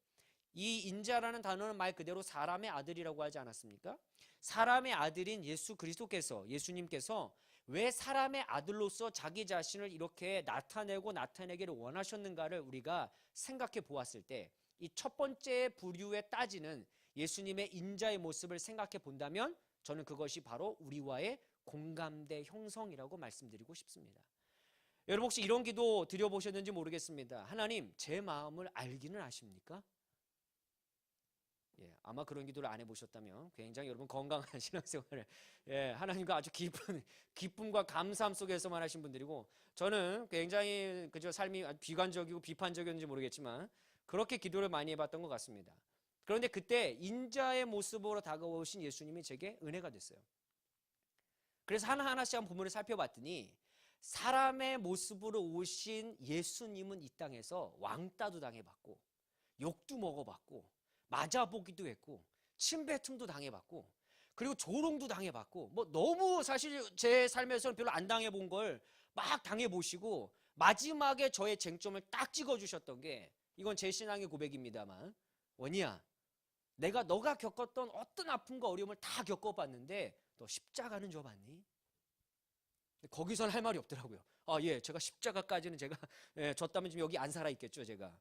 이 인자라는 단어는 말 그대로 사람의 아들이라고 하지 않았습니까? 사람의 아들인 예수 그리스도께서, 예수님께서 왜 사람의 아들로서 자기 자신을 이렇게 나타내기를 원하셨는가를 우리가 생각해 보았을 때, 이 첫 번째 부류에 따지는 예수님의 인자의 모습을 생각해 본다면 저는 그것이 바로 우리와의 공감대 형성이라고 말씀드리고 싶습니다. 여러분 혹시 이런 기도 드려보셨는지 모르겠습니다. 하나님, 제 마음을 알기는 아십니까? 예, 아마 그런 기도를 안 해보셨다면 굉장히 여러분 건강한 신앙생활을, 하나님과 아주 깊은 기쁨과 감사함 속에서만 하신 분들이고, 저는 굉장히 그저 삶이 비관적이고 비판적이었는지 모르겠지만 그렇게 기도를 많이 해봤던 것 같습니다. 그런데 그때 인자의 모습으로 다가오신 예수님이 제게 은혜가 됐어요. 그래서 하나하나씩 한 부분을 살펴봤더니 사람의 모습으로 오신 예수님은 이 땅에서 왕따도 당해봤고 욕도 먹어봤고 맞아보기도 했고 침뱉음도 당해봤고 그리고 조롱도 당해봤고, 뭐 너무 사실 제 삶에서는 별로 안 당해본 걸 막 당해보시고 마지막에 저의 쟁점을 딱 찍어주셨던 게, 이건 제 신앙의 고백입니다만, 원희야, 내가 너가 겪었던 어떤 아픔과 어려움을 다 겪어봤는데 너 십자가는 져봤니? 거기선 할 말이 없더라고요. 제가 십자가까지는 제가 졌다면 지금 여기 안 살아있겠죠, 제가.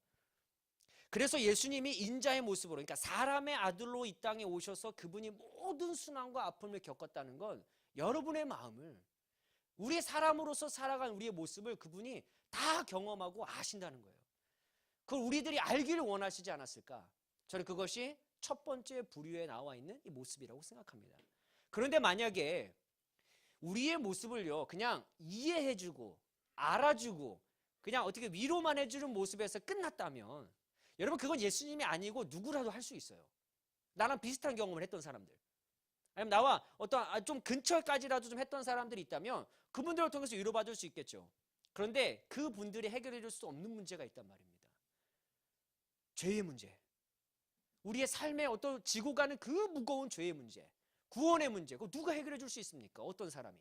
그래서 예수님이 인자의 모습으로, 그러니까 사람의 아들로 이 땅에 오셔서 그분이 모든 순환과 아픔을 겪었다는 건 여러분의 마음을, 우리 사람으로서 살아간 우리의 모습을 그분이 다 경험하고 아신다는 거예요. 그걸 우리들이 알기를 원하시지 않았을까? 저는 그것이 첫 번째 부류에 나와 있는 이 모습이라고 생각합니다. 그런데 만약에 우리의 모습을요 그냥 이해해주고 알아주고 그냥 어떻게 위로만 해주는 모습에서 끝났다면 여러분 그건 예수님이 아니고 누구라도 할 수 있어요. 나랑 비슷한 경험을 했던 사람들, 아니면 나와 어떤 좀 근처까지라도 좀 했던 사람들이 있다면 그분들을 통해서 위로받을 수 있겠죠. 그런데 그분들이 해결해 줄 수 없는 문제가 있단 말입니다. 죄의 문제, 우리의 삶에 어떤 지고 가는 그 무거운 죄의 문제, 구원의 문제, 그거 누가 해결해 줄 수 있습니까? 어떤 사람이.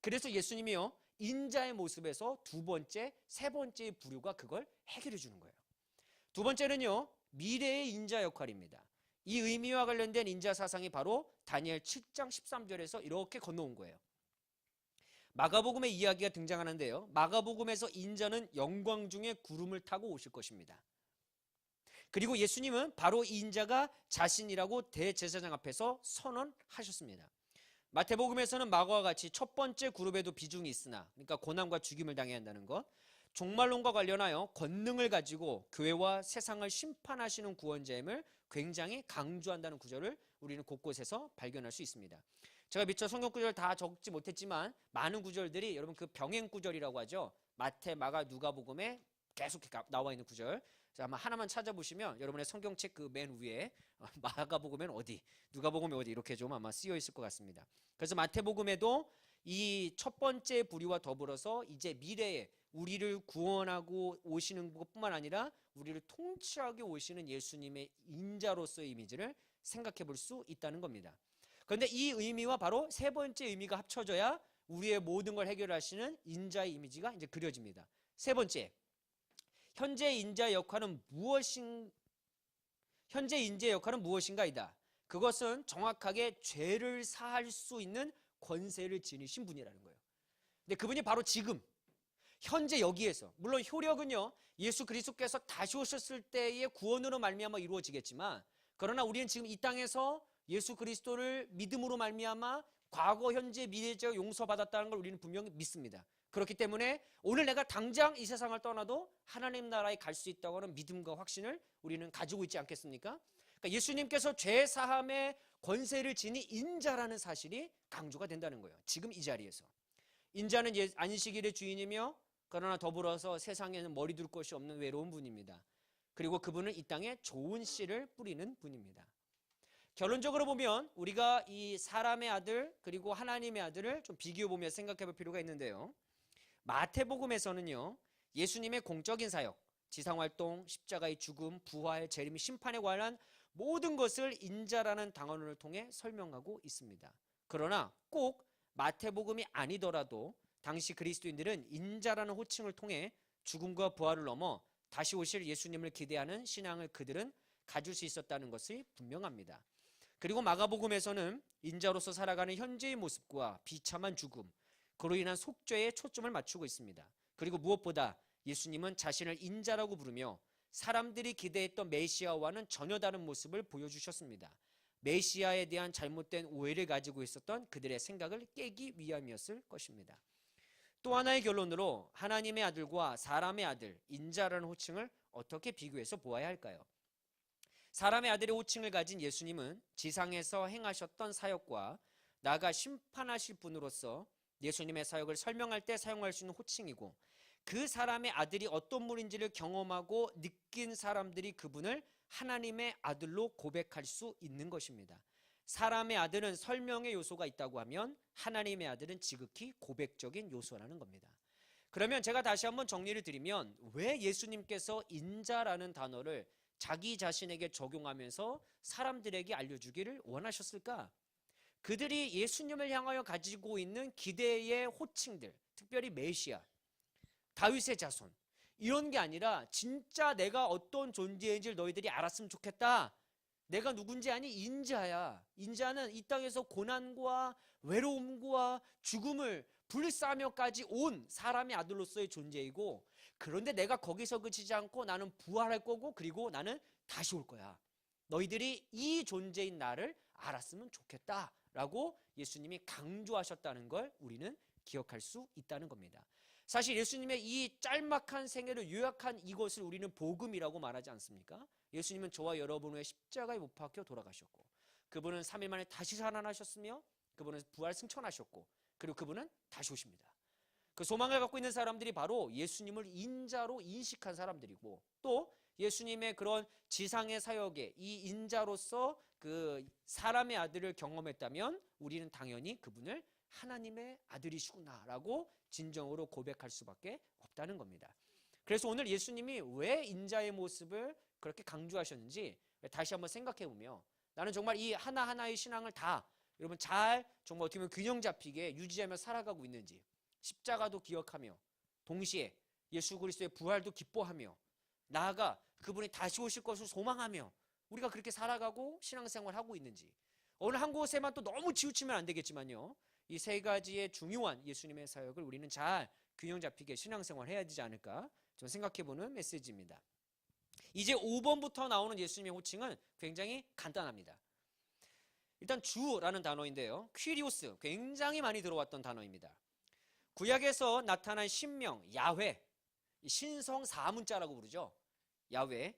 그래서 예수님이요, 인자의 모습에서 두 번째, 세 번째의 부류가 그걸 해결해 주는 거예요. 두 번째는요, 미래의 인자 역할입니다. 이 의미와 관련된 인자 사상이 바로 다니엘 7장 13절에서 이렇게 건너온 거예요. 마가복음의 이야기가 등장하는데요, 마가복음에서 인자는 영광 중에 구름을 타고 오실 것입니다. 그리고 예수님은 바로 이 인자가 자신이라고 대제사장 앞에서 선언하셨습니다. 마태복음에서는 마가와 같이 첫 번째 그룹에도 비중이 있으나, 그러니까 고난과 죽임을 당해야 한다는 것, 종말론과 관련하여 권능을 가지고 교회와 세상을 심판하시는 구원자임을 굉장히 강조한다는 구절을 우리는 곳곳에서 발견할 수 있습니다. 제가 미처 성경 구절 다 적지 못했지만 많은 구절들이 여러분 그 병행 구절이라고 하죠. 마태, 마가, 누가복음에 계속 나와 있는 구절. 아마 하나만 찾아보시면 여러분의 성경책 그 맨 위에 마가복음엔 어디, 누가복음에 어디 이렇게 좀 아마 쓰여 있을 것 같습니다. 그래서 마태복음에도 이 첫 번째 부류와 더불어서 이제 미래에 우리를 구원하고 오시는 것뿐만 아니라 우리를 통치하게 오시는 예수님의 인자로서의 이미지를 생각해 볼 수 있다는 겁니다. 그런데 이 의미와 바로 세 번째 의미가 합쳐져야 우리의 모든 걸 해결하시는 인자의 이미지가 이제 그려집니다. 세 번째, 현재 인자의 역할은 무엇인가이다. 그것은 정확하게 죄를 사할 수 있는 권세를 지니신 분이라는 거예요. 근데 그분이 바로 지금 현재 여기에서, 물론 효력은요 예수 그리스도께서 다시 오셨을 때의 구원으로 말미암아 이루어지겠지만, 그러나 우리는 지금 이 땅에서 예수 그리스도를 믿음으로 말미암아 과거, 현재, 미래의 죄가 용서받았다는 걸 우리는 분명히 믿습니다. 그렇기 때문에 오늘 내가 당장 이 세상을 떠나도 하나님 나라에 갈 수 있다고 하는 믿음과 확신을 우리는 가지고 있지 않겠습니까? 그러니까 예수님께서 죄 사함의 권세를 지닌 인자라는 사실이 강조가 된다는 거예요. 지금 이 자리에서. 인자는 안식일의 주인이며, 그러나 더불어서 세상에는 머리 둘 곳이 없는 외로운 분입니다. 그리고 그분은 이 땅에 좋은 씨를 뿌리는 분입니다. 결론적으로 보면 우리가 이 사람의 아들 그리고 하나님의 아들을 좀 비교해 보며 생각해 볼 필요가 있는데요, 마태복음에서는요 예수님의 공적인 사역, 지상활동, 십자가의 죽음, 부활, 재림, 심판에 관한 모든 것을 인자라는 단어를 통해 설명하고 있습니다. 그러나 꼭 마태복음이 아니더라도 당시 그리스도인들은 인자라는 호칭을 통해 죽음과 부활을 넘어 다시 오실 예수님을 기대하는 신앙을 그들은 가질 수 있었다는 것이 분명합니다. 그리고 마가복음에서는 인자로서 살아가는 현재의 모습과 비참한 죽음, 그로 인한 속죄에 초점을 맞추고 있습니다. 그리고 무엇보다 예수님은 자신을 인자라고 부르며 사람들이 기대했던 메시아와는 전혀 다른 모습을 보여주셨습니다. 메시아에 대한 잘못된 오해를 가지고 있었던 그들의 생각을 깨기 위함이었을 것입니다. 또 하나의 결론으로 하나님의 아들과 사람의 아들, 인자라는 호칭을 어떻게 비교해서 보아야 할까요? 사람의 아들의 호칭을 가진 예수님은 지상에서 행하셨던 사역과 나아가 심판하실 분으로서 예수님의 사역을 설명할 때 사용할 수 있는 호칭이고, 그 사람의 아들이 어떤 분인지를 경험하고 느낀 사람들이 그분을 하나님의 아들로 고백할 수 있는 것입니다. 사람의 아들은 설명의 요소가 있다고 하면 하나님의 아들은 지극히 고백적인 요소라는 겁니다. 그러면 제가 다시 한번 정리를 드리면, 왜 예수님께서 인자라는 단어를 자기 자신에게 적용하면서 사람들에게 알려주기를 원하셨을까? 그들이 예수님을 향하여 가지고 있는 기대의 호칭들, 특별히 메시아, 다윗의 자손, 이런 게 아니라 진짜 내가 어떤 존재인지를 너희들이 알았으면 좋겠다. 내가 누군지 아니? 인자야. 인자는 이 땅에서 고난과 외로움과 죽음을 불사며까지 온 사람의 아들로서의 존재이고, 그런데 내가 거기서 그치지 않고 나는 부활할 거고, 그리고 나는 다시 올 거야. 너희들이 이 존재인 나를 알았으면 좋겠다 라고 예수님이 강조하셨다는 걸 우리는 기억할 수 있다는 겁니다. 사실 예수님의 이 짤막한 생애를 요약한 이것을 우리는 복음이라고 말하지 않습니까? 예수님은 저와 여러분을 위해 십자가에 못 박혀 돌아가셨고, 그분은 3일 만에 다시 살아나셨으며, 그분은 부활 승천하셨고, 그리고 그분은 다시 오십니다. 그 소망을 갖고 있는 사람들이 바로 예수님을 인자로 인식한 사람들이고, 또 예수님의 그런 지상의 사역에 이 인자로서 그 사람의 아들을 경험했다면 우리는 당연히 그분을 하나님의 아들이시구나라고 진정으로 고백할 수밖에 없다는 겁니다. 그래서 오늘 예수님이 왜 인자의 모습을 그렇게 강조하셨는지 다시 한번 생각해 보며, 나는 정말 이 하나하나의 신앙을 다 여러분 잘 정말 어떻게 보면 균형 잡히게 유지하며 살아가고 있는지, 십자가도 기억하며 동시에 예수 그리스도의 부활도 기뻐하며 나아가 그분이 다시 오실 것을 소망하며 우리가 그렇게 살아가고 신앙생활을 하고 있는지, 어느 한 곳에만 또 너무 치우치면 안 되겠지만요, 이 세 가지의 중요한 예수님의 사역을 우리는 잘 균형 잡히게 신앙생활 해야 되지 않을까 좀 생각해보는 메시지입니다. 이제 5번부터 나오는 예수님의 호칭은 굉장히 간단합니다. 일단 주라는 단어인데요, 퀴리오스, 굉장히 많이 들어왔던 단어입니다. 구약에서 나타난 신명, 야훼, 신성 사문자라고 부르죠. 야훼,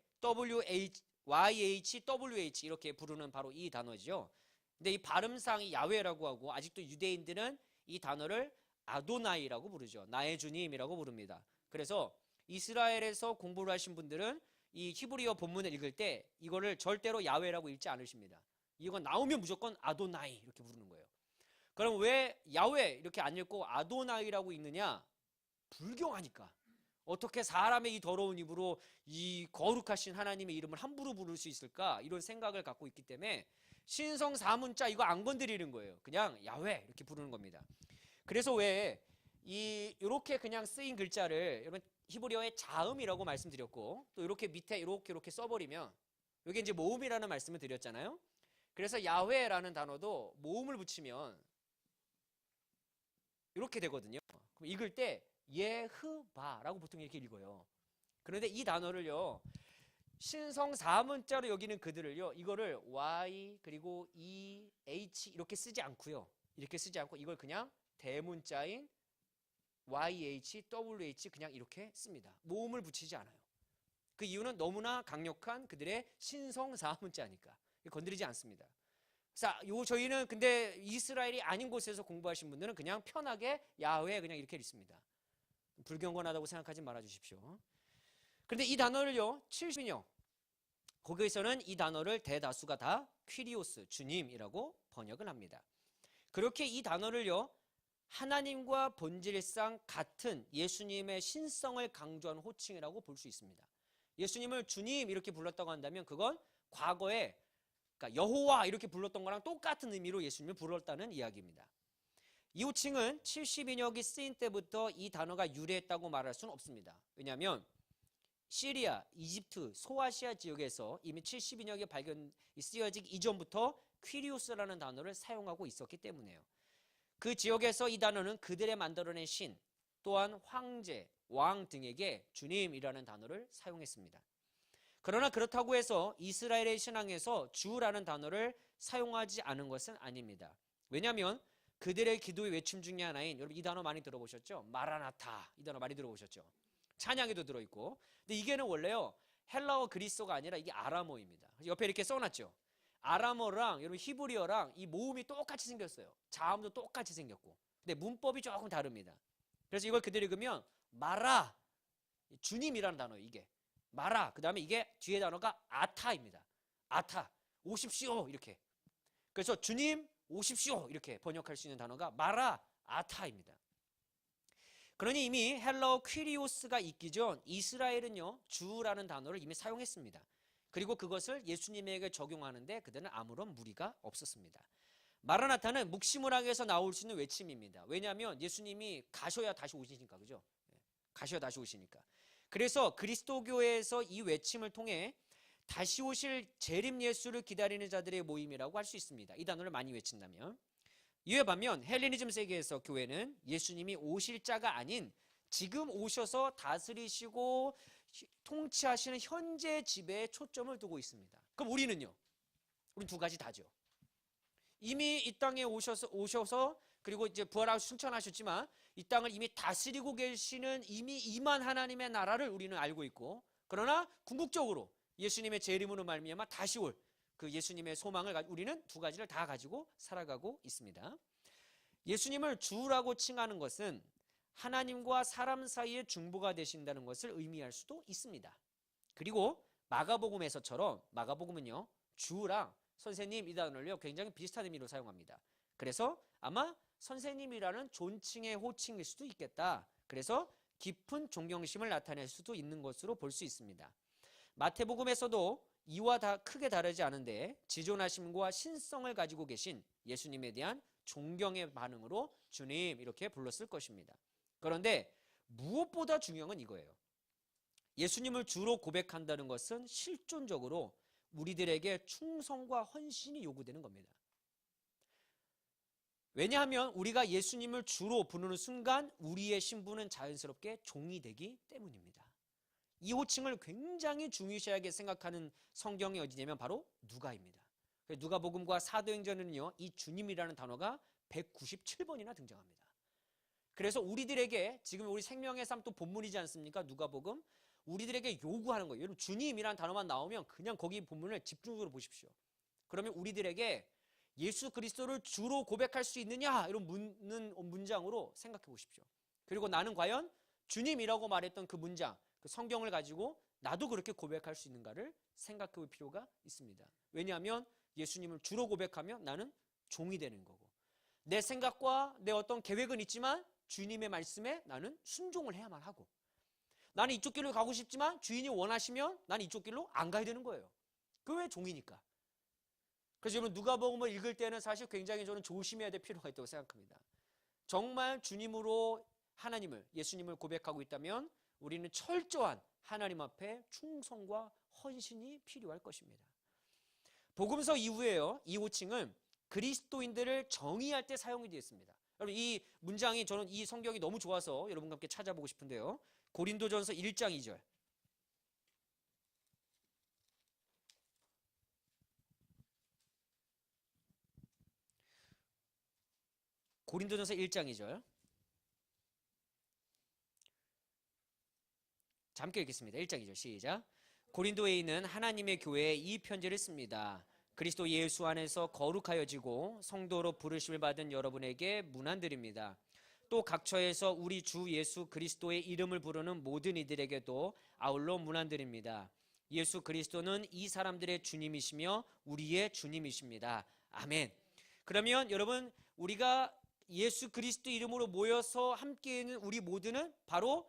YHWH 이렇게 부르는 바로 이 단어죠. 근데 이 발음상 야훼라고 하고, 아직도 유대인들은 이 단어를 아도나이라고 부르죠. 나의 주님이라고 부릅니다. 그래서 이스라엘에서 공부를 하신 분들은 이 히브리어 본문을 읽을 때 이거를 절대로 야훼라고 읽지 않으십니다. 이거 나오면 무조건 아도나이 이렇게 부르는 거예요. 그럼 왜 야훼 이렇게 안 읽고 아도나이라고 읽느냐? 불경하니까. 어떻게 사람의 이 더러운 입으로 이 거룩하신 하나님의 이름을 함부로 부를 수 있을까? 이런 생각을 갖고 있기 때문에 신성 사문자 이거 안 건드리는 거예요. 그냥 야훼 이렇게 부르는 겁니다. 그래서 왜 이렇게 그냥 쓰인 글자를 여러분 히브리어의 자음이라고 말씀드렸고, 또 이렇게 밑에 이렇게 써버리면 여기 이제 모음이라는 말씀을 드렸잖아요. 그래서 야훼라는 단어도 모음을 붙이면 이렇게 되거든요. 그럼 읽을 때 예흐바라고 보통 이렇게 읽어요. 그런데 이 단어를요, 신성 사문자로 여기는 그들을요, 이거를 Y 그리고 E, H 이렇게 쓰지 않고요, 이렇게 쓰지 않고 이걸 그냥 대문자인 YH, WH 그냥 이렇게 씁니다. 모음을 붙이지 않아요. 그 이유는 너무나 강력한 그들의 신성 사문자니까 건드리지 않습니다. 자, 저희는 근데 이스라엘이 아닌 곳에서 공부하신 분들은 그냥 편하게 야훼 그냥 이렇게 읽습니다. 불경건하다고 생각하지 말아 주십시오. 그런데 이 단어를요, 70인역 거기에서는 이 단어를 대다수가 다 퀴리오스, 주님이라고 번역을 합니다. 그렇게 이 단어를요, 하나님과 본질상 같은 예수님의 신성을 강조하는 호칭이라고 볼 수 있습니다. 예수님을 주님 이렇게 불렀다고 한다면 그건 과거에 그러니까 여호와 이렇게 불렀던 거랑 똑같은 의미로 예수님을 불렀다는 이야기입니다. 이 호칭은 70인역이 쓰인 때부터 이 단어가 유래했다고 말할 수는 없습니다. 왜냐하면 시리아, 이집트, 소아시아 지역에서 이미 70인역이 쓰여지기 이전부터 퀴리오스라는 단어를 사용하고 있었기 때문에요. 그 지역에서 이 단어는 그들의 만들어낸 신, 또한 황제, 왕 등에게 주님이라는 단어를 사용했습니다. 그러나 그렇다고 해서 이스라엘의 신앙에서 주라는 단어를 사용하지 않은 것은 아닙니다. 왜냐하면 그들의 기도의 외침 중에 하나인, 여러분 이 단어 많이 들어보셨죠? 마라나타, 이 단어 많이 들어보셨죠? 찬양에도 들어있고. 근데 이게는 원래요, 헬라어 그리스어가 아니라 이게 아람어입니다. 옆에 이렇게 써놨죠. 아람어랑 여러분 히브리어랑 이 모음이 똑같이 생겼어요. 자음도 똑같이 생겼고. 근데 문법이 조금 다릅니다. 그래서 이걸 그대로 읽으면 마라, 주님이라는 단어예요. 이게 마라, 그 다음에 이게 뒤에 단어가 아타입니다. 아타, 오십시오 이렇게. 그래서 주님 오십시오 이렇게 번역할 수 있는 단어가 마라 아타입니다. 그러니 이미 헬라어 퀴리오스가 있기 전 이스라엘은요, 주라는 단어를 이미 사용했습니다. 그리고 그것을 예수님에게 적용하는데 그들은 아무런 무리가 없었습니다. 마라나타는 묵시무락에서 나올 수 있는 외침입니다. 왜냐하면 예수님이 가셔야 다시 오시니까, 그죠? 가셔야 다시 오시니까. 그래서 그리스도교에서 이 외침을 통해 다시 오실 재림 예수를 기다리는 자들의 모임이라고 할 수 있습니다. 이 단어를 많이 외친다면. 이에 반면 헬레니즘 세계에서 교회는 예수님이 오실 자가 아닌 지금 오셔서 다스리시고 통치하시는 현재 지배에 초점을 두고 있습니다. 그럼 우리는요? 우린 두 가지 다죠. 이미 이 땅에 오셔서 그리고 이제 부활하고 승천하셨지만 이 땅을 이미 다스리고 계시는 이미 임한 하나님의 나라를 우리는 알고 있고, 그러나 궁극적으로 예수님의 재림으로 말미암아 다시 올 그 예수님의 소망을 우리는 두 가지를 다 가지고 살아가고 있습니다. 예수님을 주라고 칭하는 것은 하나님과 사람 사이의 중보가 되신다는 것을 의미할 수도 있습니다. 그리고 마가복음에서처럼 마가복음은요, 주랑 선생님 이 단어를요 굉장히 비슷한 의미로 사용합니다. 그래서 아마 선생님이라는 존칭의 호칭일 수도 있겠다. 그래서 깊은 존경심을 나타낼 수도 있는 것으로 볼 수 있습니다. 마태복음에서도 이와 다 크게 다르지 않은데 지존하심과 신성을 가지고 계신 예수님에 대한 존경의 반응으로 주님 이렇게 불렀을 것입니다. 그런데 무엇보다 중요한 건 이거예요. 예수님을 주로 고백한다는 것은 실존적으로 우리들에게 충성과 헌신이 요구되는 겁니다. 왜냐하면 우리가 예수님을 주로 부르는 순간 우리의 신분은 자연스럽게 종이 되기 때문입니다. 이 호칭을 굉장히 중요시하게 생각하는 성경이 어디냐면 바로 누가입니다. 누가복음과 사도행전은요, 이 주님이라는 단어가 197번이나 등장합니다. 그래서 우리들에게 지금 우리 생명의 삶 또 본문이지 않습니까? 누가복음. 우리들에게 요구하는 거예요. 여러분, 주님이라는 단어만 나오면 그냥 거기 본문을 집중적으로 보십시오. 그러면 우리들에게 예수 그리스도를 주로 고백할 수 있느냐? 이런 묻는 문장으로 생각해 보십시오. 그리고 나는 과연 주님이라고 말했던 그 문장, 그 성경을 가지고 나도 그렇게 고백할 수 있는가를 생각해 볼 필요가 있습니다. 왜냐하면 예수님을 주로 고백하면 나는 종이 되는 거고, 내 생각과 내 어떤 계획은 있지만 주님의 말씀에 나는 순종을 해야만 하고, 나는 이쪽 길로 가고 싶지만 주인이 원하시면 나는 이쪽 길로 안 가야 되는 거예요. 그 왜 종이니까. 그래서 여러분, 누가복음을 읽을 때는 사실 굉장히 저는 조심해야 될 필요가 있다고 생각합니다. 정말 주님으로 하나님을, 예수님을 고백하고 있다면 우리는 철저한 하나님 앞에 충성과 헌신이 필요할 것입니다. 복음서 이후에요, 이 호칭은 그리스도인들을 정의할 때 사용이 되었습니다. 여러분, 이 문장이 저는 이 성경이 너무 좋아서 여러분과 함께 찾아보고 싶은데요. 고린도전서 1장 2절. 고린도전서 1장 2절. 함께 읽겠습니다. 1장 2절 시작. 고린도에 있는 하나님의 교회에 이 편지를 씁니다. 그리스도 예수 안에서 거룩하여지고 성도로 부르심을 받은 여러분에게 문안드립니다. 또 각처에서 우리 주 예수 그리스도의 이름을 부르는 모든 이들에게도 아울러 문안드립니다. 예수 그리스도는 이 사람들의 주님이시며 우리의 주님이십니다. 아멘. 그러면 여러분, 우리가 예수 그리스도 이름으로 모여서 함께 있는 우리 모두는 바로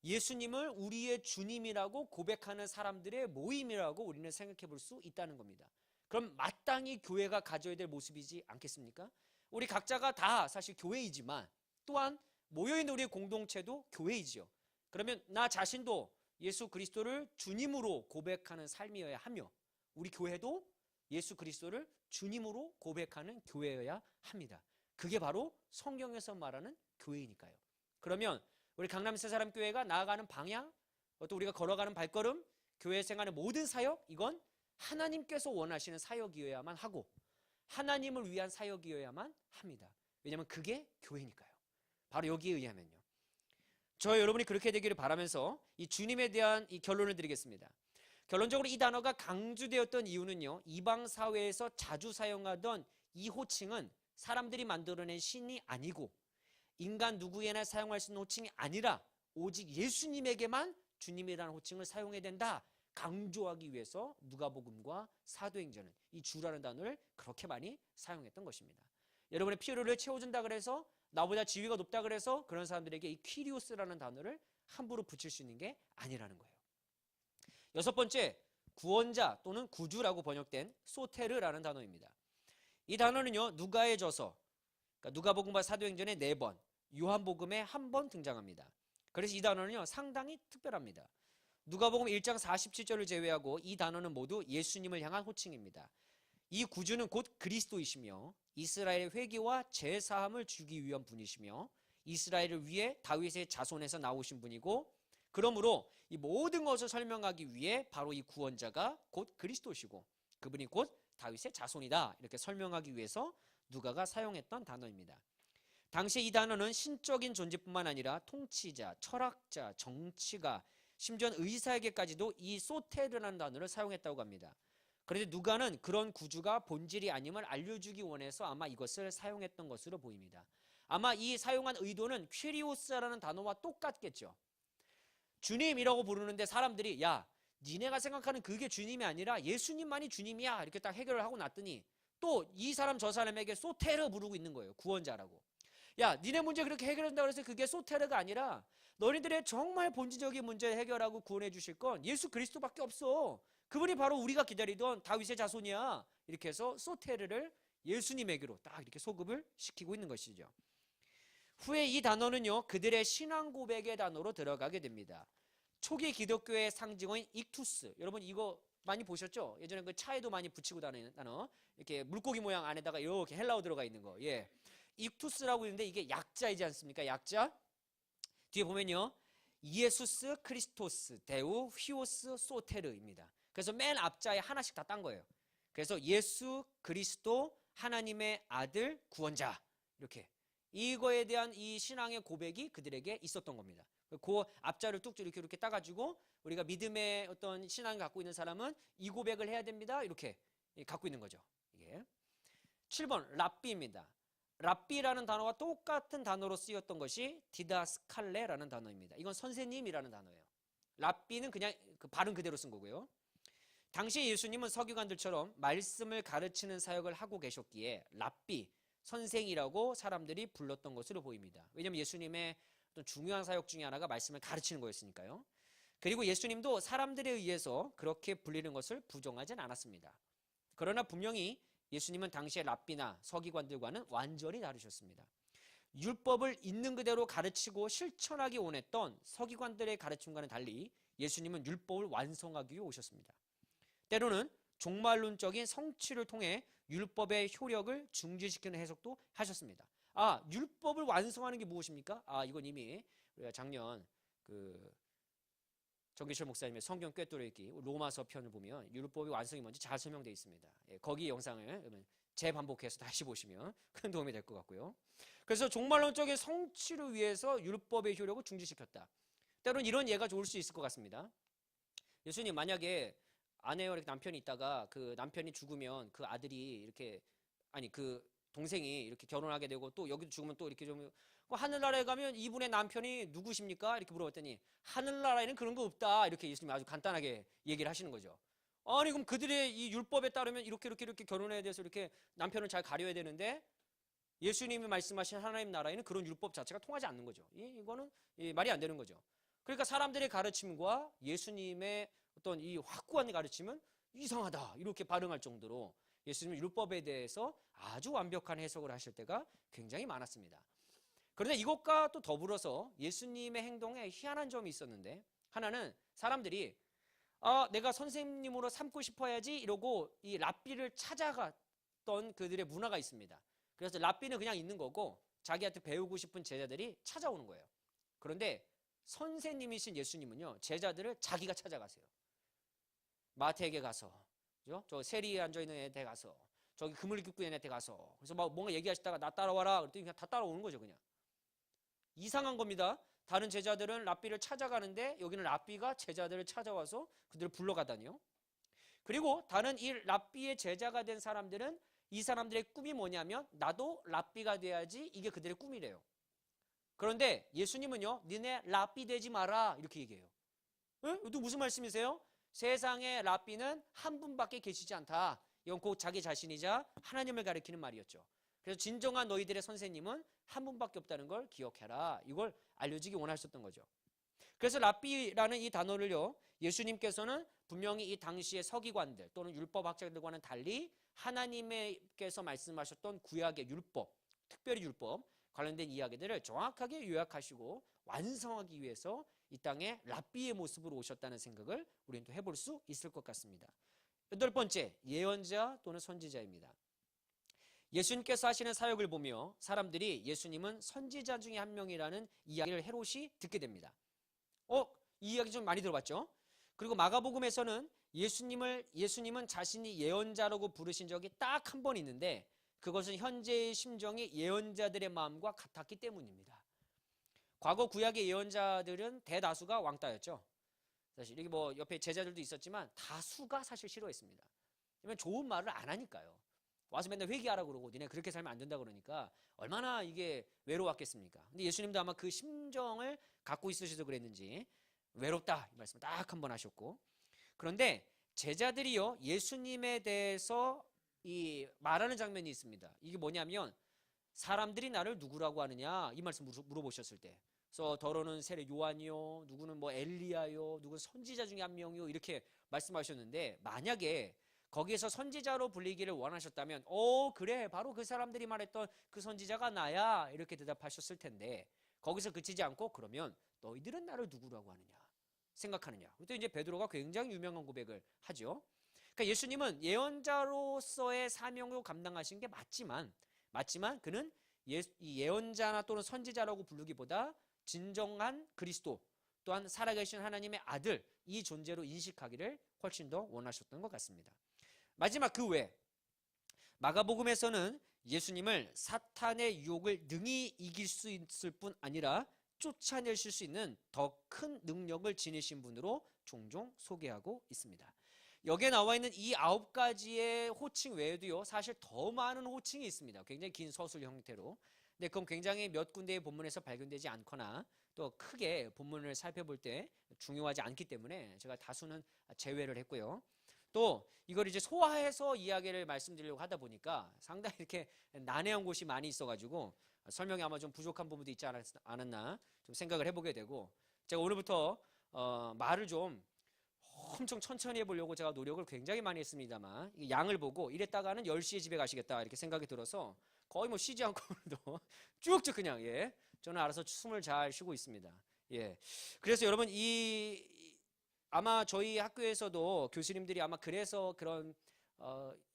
예수님을 우리의 주님이라고 고백하는 사람들의 모임이라고 우리는 생각해 볼 수 있다는 겁니다. 그럼 마땅히 교회가 가져야 될 모습이지 않겠습니까? 우리 각자가 다 사실 교회이지만 또한 모여있는 우리의 공동체도 교회이지요. 그러면 나 자신도 예수 그리스도를 주님으로 고백하는 삶이어야 하며 우리 교회도 예수 그리스도를 주님으로 고백하는 교회여야 합니다. 그게 바로 성경에서 말하는 교회이니까요. 그러면 우리 강남 새사람교회가 나아가는 방향, 또 우리가 걸어가는 발걸음, 교회 생활의 모든 사역, 이건 하나님께서 원하시는 사역이어야만 하고 하나님을 위한 사역이어야만 합니다. 왜냐하면 그게 교회니까요. 바로 여기에 의하면요. 저 여러분이 그렇게 되기를 바라면서 이 주님에 대한 이 결론을 드리겠습니다. 결론적으로 이 단어가 강조되었던 이유는요, 이방 사회에서 자주 사용하던 이 호칭은 사람들이 만들어낸 신이 아니고 인간 누구에나 사용할 수 있는 호칭이 아니라 오직 예수님에게만 주님이라는 호칭을 사용해야 된다 강조하기 위해서 누가복음과 사도행전은 이 주라는 단어를 그렇게 많이 사용했던 것입니다. 여러분의 필요를 채워준다 그래서, 나보다 지위가 높다 그래서 그런 사람들에게 이 퀴리오스라는 단어를 함부로 붙일 수 있는 게 아니라는 거예요. 여섯 번째, 구원자 또는 구주라고 번역된 소테르라는 단어입니다. 이 단어는요, 누가의 저서, 그러니까 누가복음과 사도행전에 4번, 요한복음에 1번 등장합니다. 그래서 이 단어는요, 상당히 특별합니다. 누가복음 1장 47절을 제외하고 이 단어는 모두 예수님을 향한 호칭입니다. 이 구주는 곧 그리스도이시며 이스라엘의 회개와 죄사함을 주기 위한 분이시며 이스라엘을 위해 다윗의 자손에서 나오신 분이고, 그러므로 이 모든 것을 설명하기 위해 바로 이 구원자가 곧 그리스도시고 그분이 곧 다윗의 자손이다 이렇게 설명하기 위해서 누가가 사용했던 단어입니다. 당시 이 단어는 신적인 존재뿐만 아니라 통치자, 철학자, 정치가, 심지어 의사에게까지도 이 소테르라는 단어를 사용했다고 합니다. 그런데 누가는 그런 구주가 본질이 아님을 알려주기 원해서 아마 이것을 사용했던 것으로 보입니다. 아마 이 사용한 의도는 퀴리오스라는 단어와 똑같겠죠. 주님이라고 부르는데 사람들이 야, 니네가 생각하는 그게 주님이 아니라 예수님만이 주님이야 이렇게 딱 해결을 하고 났더니 또 이 사람 저 사람에게 소테르 부르고 있는 거예요. 구원자라고. 야, 니네 문제 그렇게 해결한다고 해서 그게 소테르가 아니라 너희들의 정말 본질적인 문제 해결하고 구원해 주실 건 예수 그리스도밖에 없어. 그분이 바로 우리가 기다리던 다윗의 자손이야. 이렇게 해서 소테르를 예수님에게로 딱 이렇게 소급을 시키고 있는 것이죠. 후에 이 단어는요, 그들의 신앙 고백의 단어로 들어가게 됩니다. 초기 기독교의 상징어인 익투스, 여러분 이거 많이 보셨죠? 예전에 그 차에도 많이 붙이고 다니는 단어, 이렇게 물고기 모양 안에다가 이렇게 헬라어 들어가 있는 거. 예, 익투스라고 있는데 이게 약자이지 않습니까? 약자. 뒤에 보면요, 이에수스 크리스토스 데우 휘오스 소테르입니다. 그래서 맨 앞자에 하나씩 다 딴 거예요. 그래서 예수 그리스도 하나님의 아들 구원자, 이렇게 이거에 대한 이 신앙의 고백이 그들에게 있었던 겁니다. 그 앞자를 뚝 이렇게 따가지고 우리가 믿음의 어떤 신앙을 갖고 있는 사람은 이 고백을 해야 됩니다. 이렇게 갖고 있는 거죠. 이게 7번 랍비입니다. 랍비라는 단어와 똑같은 단어로 쓰였던 것이 디다스칼레라는 단어입니다. 이건 선생님이라는 단어예요. 랍비는 그냥 그 발음 그대로 쓴 거고요. 당시 예수님은 서기관들처럼 말씀을 가르치는 사역을 하고 계셨기에 랍비, 선생이라고 사람들이 불렀던 것으로 보입니다. 왜냐하면 예수님의 어떤 중요한 사역 중에 하나가 말씀을 가르치는 거였으니까요. 그리고 예수님도 사람들에 의해서 그렇게 불리는 것을 부정하진 않았습니다. 그러나 분명히 예수님은 당시의 랍비나 서기관들과는 완전히 다르셨습니다. 율법을 있는 그대로 가르치고 실천하기 원했던 서기관들의 가르침과는 달리 예수님은 율법을 완성하기 위해 오셨습니다. 때로는 종말론적인 성취를 통해 율법의 효력을 중지시키는 해석도 하셨습니다. 아, 율법을 완성하는 게 무엇입니까? 아, 이건 이미 우리가 작년 그 정기철 목사님의 성경 꿰뚫어 읽기 로마서 편을 보면 율법의 완성이 뭔지 잘 설명되어 있습니다. 예, 거기 영상을 재반복해서 다시 보시면 큰 도움이 될 것 같고요. 그래서 종말론적인 성취를 위해서 율법의 효력을 중지시켰다. 때로는 이런 예가 좋을 수 있을 것 같습니다. 예수님 만약에 아내와 이렇게 남편이 있다가 그 남편이 죽으면 그 아들이 이렇게 그 동생이 이렇게 결혼하게 되고 또 여기도 죽으면 또 이렇게 좀 하늘나라에 가면 이분의 남편이 누구십니까? 이렇게 물어봤더니 하늘나라에는 그런 거 없다. 이렇게 예수님이 아주 간단하게 얘기를 하시는 거죠. 아니 그럼 그들의 이 율법에 따르면 이렇게 결혼해야 돼서 이렇게 남편을 잘 가려야 되는데 예수님이 말씀하신 하나님 나라에는 그런 율법 자체가 통하지 않는 거죠. 이거는 말이 안 되는 거죠. 그러니까 사람들의 가르침과 예수님의 어떤 이 확고한 가르침은 이상하다 이렇게 반응할 정도로 예수님은 율법에 대해서 아주 완벽한 해석을 하실 때가 굉장히 많았습니다. 그런데 이것과 또 더불어서 예수님의 행동에 희한한 점이 있었는데 하나는 사람들이 내가 선생님으로 삼고 싶어야지 이러고 이 랍비를 찾아갔던 그들의 문화가 있습니다. 그래서 랍비는 그냥 있는 거고 자기한테 배우고 싶은 제자들이 찾아오는 거예요. 그런데 선생님이신 예수님은요 제자들을 자기가 찾아가세요. 마태에게 가서 그죠? 저 세리에 앉아있는 애한테 가서 저기 그물 깃고 있는 애한테 가서 그래서 막 뭔가 얘기하시다가 나 따라와라 그랬더니 그냥 다 따라오는 거죠. 그냥 이상한 겁니다. 다른 제자들은 랍비를 찾아가는데 여기는 랍비가 제자들을 찾아와서 그들을 불러가다니요. 그리고 다른 이 랍비의 제자가 된 사람들은 이 사람들의 꿈이 뭐냐면 나도 랍비가 돼야지 이게 그들의 꿈이래요. 그런데 예수님은요 니네 랍비 되지 마라 이렇게 얘기해요. 응? 이것도 무슨 말씀이세요? 세상에 랍비는 한 분밖에 계시지 않다. 이건 곧 자기 자신이자 하나님을 가리키는 말이었죠. 그래서 진정한 너희들의 선생님은 한 분밖에 없다는 걸 기억해라. 이걸 알려주기 원하셨던 거죠. 그래서 랍비라는 이 단어를요 예수님께서는 분명히 이 당시의 서기관들 또는 율법학자들과는 달리 하나님께서 말씀하셨던 구약의 율법, 특별히 율법 관련된 이야기들을 정확하게 요약하시고 완성하기 위해서 이 땅에 랍비의 모습으로 오셨다는 생각을 우리는 또 해볼 수 있을 것 같습니다. 8번째, 예언자 또는 선지자입니다. 예수님께서 하시는 사역을 보며 사람들이 예수님은 선지자 중에 한 명이라는 이야기를 헤롯이 듣게 됩니다. 이 이야기 좀 많이 들어봤죠? 그리고 마가복음에서는 예수님은 자신이 예언자라고 부르신 적이 딱 한 번 있는데 그것은 현재의 심정이 예언자들의 마음과 같았기 때문입니다. 과거 구약의 예언자들은 대다수가 왕따였죠. 사실 이게 뭐 옆에 제자들도 있었지만 다수가 사실 싫어했습니다. 왜냐면 좋은 말을 안 하니까요. 와서 맨날 회개하라 그러고 니네 그렇게 살면 안 된다 그러니까 얼마나 이게 외로웠겠습니까? 근데 예수님도 아마 그 심정을 갖고 있으셔서 그랬는지 외롭다 이 말씀을 딱 한 번 하셨고, 그런데 제자들이요 예수님에 대해서 이 말하는 장면이 있습니다. 이게 뭐냐면 사람들이 나를 누구라고 하느냐 이 말씀 물어보셨을 때, 그래서 더러는 세례 요한이요, 누구는 뭐 엘리야요, 누구는 선지자 중에 한 명이요 이렇게 말씀하셨는데, 만약에 거기에서 선지자로 불리기를 원하셨다면 그래 바로 그 사람들이 말했던 그 선지자가 나야 이렇게 대답하셨을 텐데, 거기서 그치지 않고 그러면 너희들은 나를 누구라고 하느냐 생각하느냐. 그때 이제 베드로가 굉장히 유명한 고백을 하죠. 그러니까 예수님은 예언자로서의 사명을 감당하신 게 맞지만 그는 이 예언자나 또는 선지자라고 부르기보다 진정한 그리스도 또한 살아계신 하나님의 아들 이 존재로 인식하기를 훨씬 더 원하셨던 것 같습니다. 마지막 그 외 마가복음에서는 예수님을 사탄의 유혹을 능히 이길 수 있을 뿐 아니라 쫓아내실 수 있는 더 큰 능력을 지니신 분으로 종종 소개하고 있습니다. 여기에 나와 있는 이 9가지의 호칭 외에도요 사실 더 많은 호칭이 있습니다. 굉장히 긴 서술 형태로. 근데 그건 굉장히 몇 군데의 본문에서 발견되지 않거나 또 크게 본문을 살펴볼 때 중요하지 않기 때문에 제가 다수는 제외를 했고요. 또 이걸 이제 소화해서 이야기를 말씀드리려고 하다 보니까 상당히 이렇게 난해한 곳이 많이 있어가지고 설명이 아마 좀 부족한 부분도 있지 않았나 좀 생각을 해보게 되고, 제가 오늘부터 말을 좀 엄청 천천히 해보려고 제가 노력을 굉장히 많이 했습니다만 양을 보고 이랬다가는 10시에 집에 가시겠다 이렇게 생각이 들어서 거의 뭐 쉬지 않고 오늘도 쭉쭉 그냥 저는 알아서 숨을 잘 쉬고 있습니다. 그래서 여러분 아마 저희 학교에서도 교수님들이 아마 그래서 그런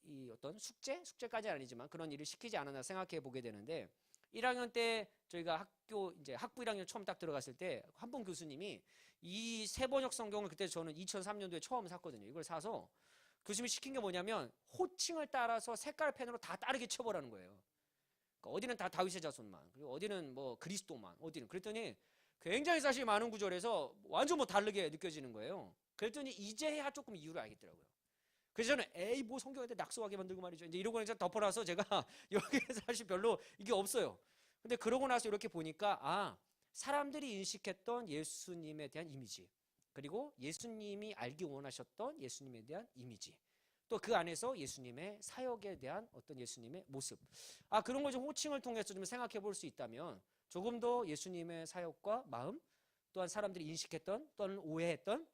이 어떤 숙제까지는 아니지만 그런 일을 시키지 않았나 생각해 보게 되는데, 1학년 때 저희가 학부 1학년 처음 딱 들어갔을 때 한 분 교수님이 이 세번역 성경을 그때 저는 2003년도에 처음 샀거든요. 이걸 사서 교수님이 시킨 게 뭐냐면 호칭을 따라서 색깔 펜으로 다 다르게 쳐보라는 거예요. 그러니까 어디는 다 다윗의 자손만, 그리고 어디는 뭐 그리스도만, 어디는 그랬더니 굉장히 사실 많은 구절에서 완전 뭐 다르게 느껴지는 거예요. 그랬더니 이제야 조금 이유를 알겠더라고요. 그래서 저는 에이 뭐 성경한테 낙서하게 만들고 말이죠 이제 이러고 이제 덮어놔서 제가 여기에 사실 별로 이게 없어요. 근데 그러고 나서 이렇게 보니까 사람들이 인식했던 예수님에 대한 이미지, 그리고 예수님이 알기 원하셨던 예수님에 대한 이미지, 또 그 안에서 예수님의 사역에 대한 어떤 예수님의 모습, 그런 걸 좀 호칭을 통해서 좀 생각해 볼 수 있다면 조금 더 예수님의 사역과 마음, 또한 사람들이 인식했던 또는 오해했던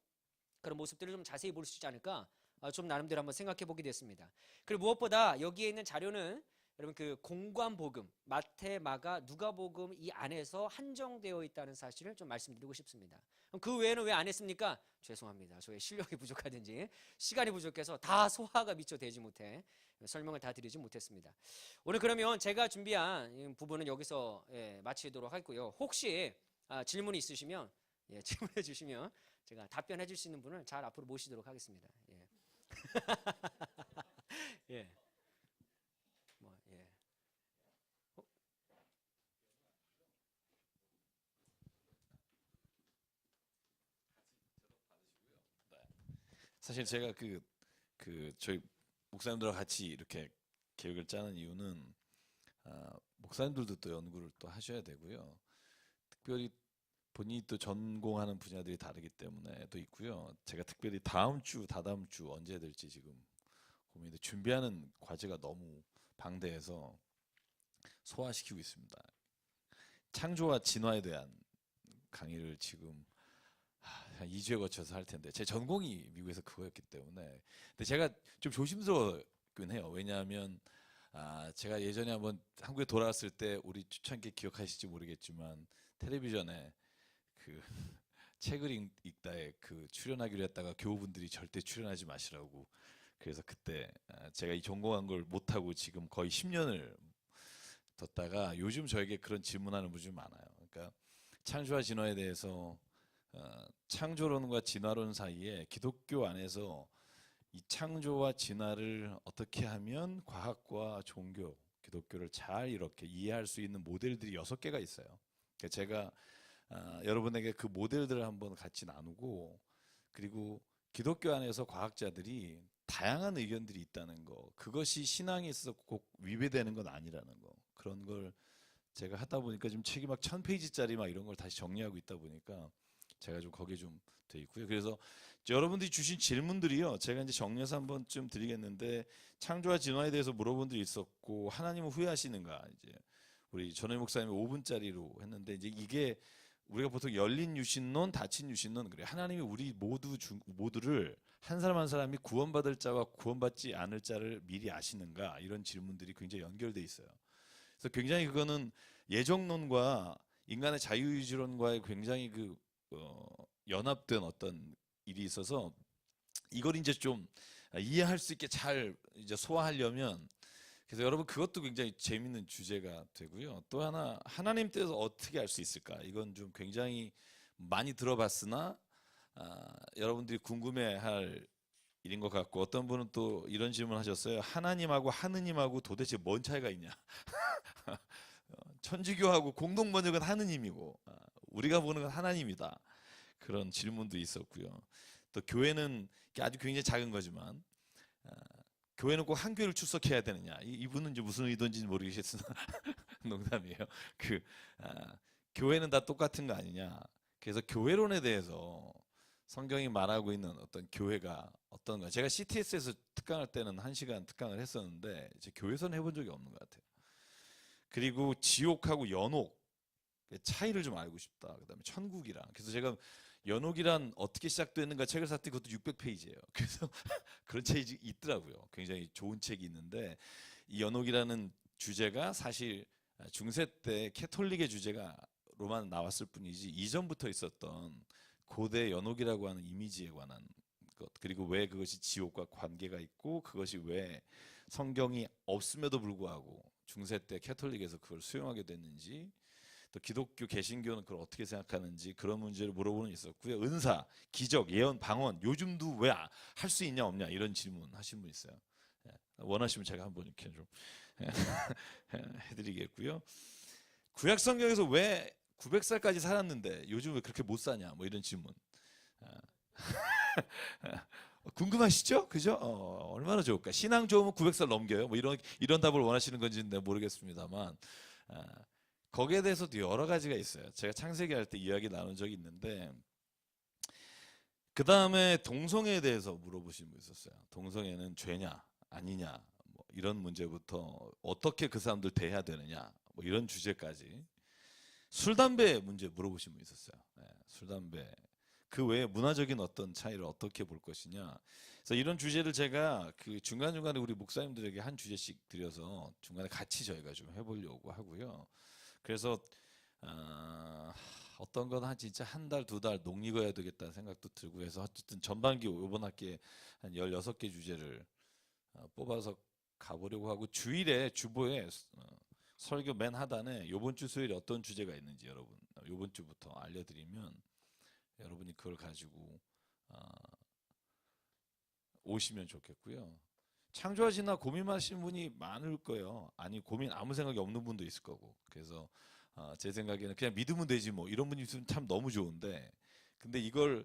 그런 모습들을 좀 자세히 볼 수 있지 않을까 좀 나름대로 한번 생각해 보게 됐습니다. 그리고 무엇보다 여기에 있는 자료는 여러분 그 공관복음, 마태, 마가, 누가복음 이 안에서 한정되어 있다는 사실을 좀 말씀드리고 싶습니다. 그럼 그 외에는 왜 안 했습니까? 죄송합니다. 저의 실력이 부족하든지 시간이 부족해서 다 소화가 미처 되지 못해 설명을 다 드리지 못했습니다. 오늘 그러면 제가 준비한 부분은 여기서 마치도록 하고요. 혹시 질문이 있으시면 질문해 주시면 제가 답변해 줄 수 있는 분을 잘 앞으로 모시도록 하겠습니다. 예. 사실 제가 저희 목사님들과 같이 이렇게 계획을 짜는 이유는 목사님들도 또 연구를 또 하셔야 되고요. 특별히 본인이 또 전공하는 분야들이 다르기 때문에 또 있고요. 제가 특별히 다음 주, 다다음 주 언제 될지 지금 고민인데 준비하는 과제가 너무 방대해서 소화시키고 있습니다. 창조와 진화에 대한 강의를 지금 한 2주에 거쳐서 할 텐데, 제 전공이 미국에서 그거였기 때문에. 근데 제가 좀 조심스러웠긴 해요. 왜냐하면 제가 예전에 한번 한국에 돌아왔을 때 우리 초창기 기억하실지 모르겠지만 텔레비전에 그 책을 읽다에 그 출연하기로 했다가 교우분들이 절대 출연하지 마시라고, 그래서 그때 제가 이 전공한 걸 못하고 지금 거의 10년을 뒀다가 요즘 저에게 그런 질문하는 분들이 많아요. 그러니까 창조와 진화에 대해서 창조론과 진화론 사이에 기독교 안에서 이 창조와 진화를 어떻게 하면 과학과 종교, 기독교를 잘 이렇게 이해할 수 있는 모델들이 6개가 있어요. 그러니까 제가 여러분에게 그 모델들을 한번 같이 나누고, 그리고 기독교 안에서 과학자들이 다양한 의견들이 있다는 거, 그것이 신앙에 있어서 꼭 위배되는 건 아니라는 거, 그런 걸 제가 하다 보니까 지금 책이 막 1000페이지짜리 막 이런 걸 다시 정리하고 있다 보니까 제가 좀 거기에 좀 돼 있고요. 그래서 여러분들이 주신 질문들이요, 제가 이제 정리해서 한번 좀 드리겠는데, 창조와 진화에 대해서 물어본 분들이 있었고, 하나님은 후회하시는가, 이제 우리 전호희 목사님이 5분짜리로 했는데, 이제 이게 우리가 보통 열린 유신론, 닫힌 유신론, 그래, 하나님이 우리 모두를 한 사람 한 사람이 구원받을 자와 구원받지 않을 자를 미리 아시는가, 이런 질문들이 굉장히 연결돼 있어요. 그래서 굉장히 그거는 예정론과 인간의 자유의지론과의 굉장히 연합된 어떤 일이 있어서, 이걸 이제 좀 이해할 수 있게 잘 이제 소화하려면, 그래서 여러분 그것도 굉장히 재밌는 주제가 되고요. 또 하나, 하나님 뜻을 어떻게 알 수 있을까? 이건 좀 굉장히 많이 들어봤으나 여러분들이 궁금해할 일인 것 같고, 어떤 분은 또 이런 질문 하셨어요. 하나님하고 하느님하고 도대체 뭔 차이가 있냐? 천주교하고 공동 번역은 하느님이고 우리가 보는 건 하나님이다. 그런 질문도 있었고요. 또 교회는 아주 굉장히 작은 거지만 교회는 꼭 한 교회를 출석해야 되느냐? 이분은 이제 무슨 의도인지 모르겠으나 농담이에요. 교회는 다 똑같은 거 아니냐? 그래서 교회론에 대해서 성경이 말하고 있는 어떤 교회가 어떤가? 제가 CTS에서 특강할 때는 1시간 특강을 했었는데 이제 교회에서는 해본 적이 없는 것 같아요. 그리고 지옥하고 연옥 차이를 좀 알고 싶다. 그다음에 천국이랑. 그래서 제가 연옥이란 어떻게 시작됐는가 책을 샀더니 그것도 600페이지예요. 그래서 그런 책이 있더라고요. 굉장히 좋은 책이 있는데, 이 연옥이라는 주제가 사실 중세 때 캐톨릭의 주제가로만 나왔을 뿐이지 이전부터 있었던 고대 연옥이라고 하는 이미지에 관한 것, 그리고 왜 그것이 지옥과 관계가 있고 그것이 왜 성경이 없음에도 불구하고 중세 때 캐톨릭에서 그걸 수용하게 됐는지, 또 기독교 개신교는 그걸 어떻게 생각하는지, 그런 문제를 물어보는 게 있었고요. 은사, 기적, 예언, 방언 요즘도 왜 할 수 있냐 없냐 이런 질문 하신 분 있어요. 원하시면 제가 한번 이렇게 좀 해드리겠고요. 구약 성경에서 왜 900살까지 살았는데 요즘 왜 그렇게 못 사냐 뭐 이런 질문. 궁금하시죠? 그죠? 얼마나 좋을까? 신앙 좋으면 900살 넘겨요. 뭐 이런 답을 원하시는 건지는 모르겠습니다만, 거기에 대해서도 여러 가지가 있어요. 제가 창세기 할 때 이야기 나눈 적이 있는데, 그 다음에 동성애에 대해서 물어보신 분 있었어요. 동성애는 죄냐 아니냐 뭐 이런 문제부터 어떻게 그 사람들 대해야 되느냐 뭐 이런 주제까지. 술 담배 문제 물어보신 분 있었어요. 술 담배 그 외에 문화적인 어떤 차이를 어떻게 볼 것이냐. 그래서 이런 주제를 제가 그 중간중간에 우리 목사님들에게 한 주제씩 드려서 중간에 같이 저희가 좀 해보려고 하고요. 그래서 어떤 건 진짜 한 달, 2달 녹익어야 되겠다는 생각도 들고 해서 어쨌든 전반기 이번 학기에 한 16개 주제를 뽑아서 가보려고 하고, 주일에 주보에 설교 맨 하단에 이번 주 수요일에 어떤 주제가 있는지 여러분 이번 주부터 알려드리면 여러분이 그걸 가지고 오시면 좋겠고요. 창조하시나 고민하시는 분이 많을 거예요. 아니 고민 아무 생각이 없는 분도 있을 거고. 그래서 제 생각에는 그냥 믿으면 되지 뭐 이런 분이 있으면 참 너무 좋은데, 근데 이걸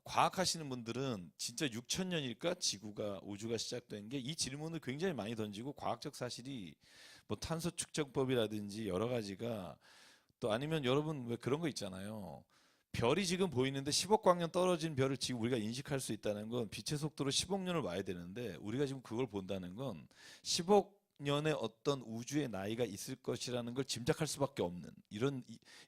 과학하시는 분들은 진짜 6천년일까 지구가 우주가 시작된 게, 이 질문을 굉장히 많이 던지고 과학적 사실이 뭐 탄소 측정법이라든지 여러 가지가, 또 아니면 여러분 왜 그런 거 있잖아요. 별이 지금 보이는데 10억 광년 떨어진 별을 지금 우리가 인식할 수 있다는 건 빛의 속도로 10억 년을 와야 되는데, 우리가 지금 그걸 본다는 건 10억 년의 어떤 우주의 나이가 있을 것이라는 걸 짐작할 수밖에 없는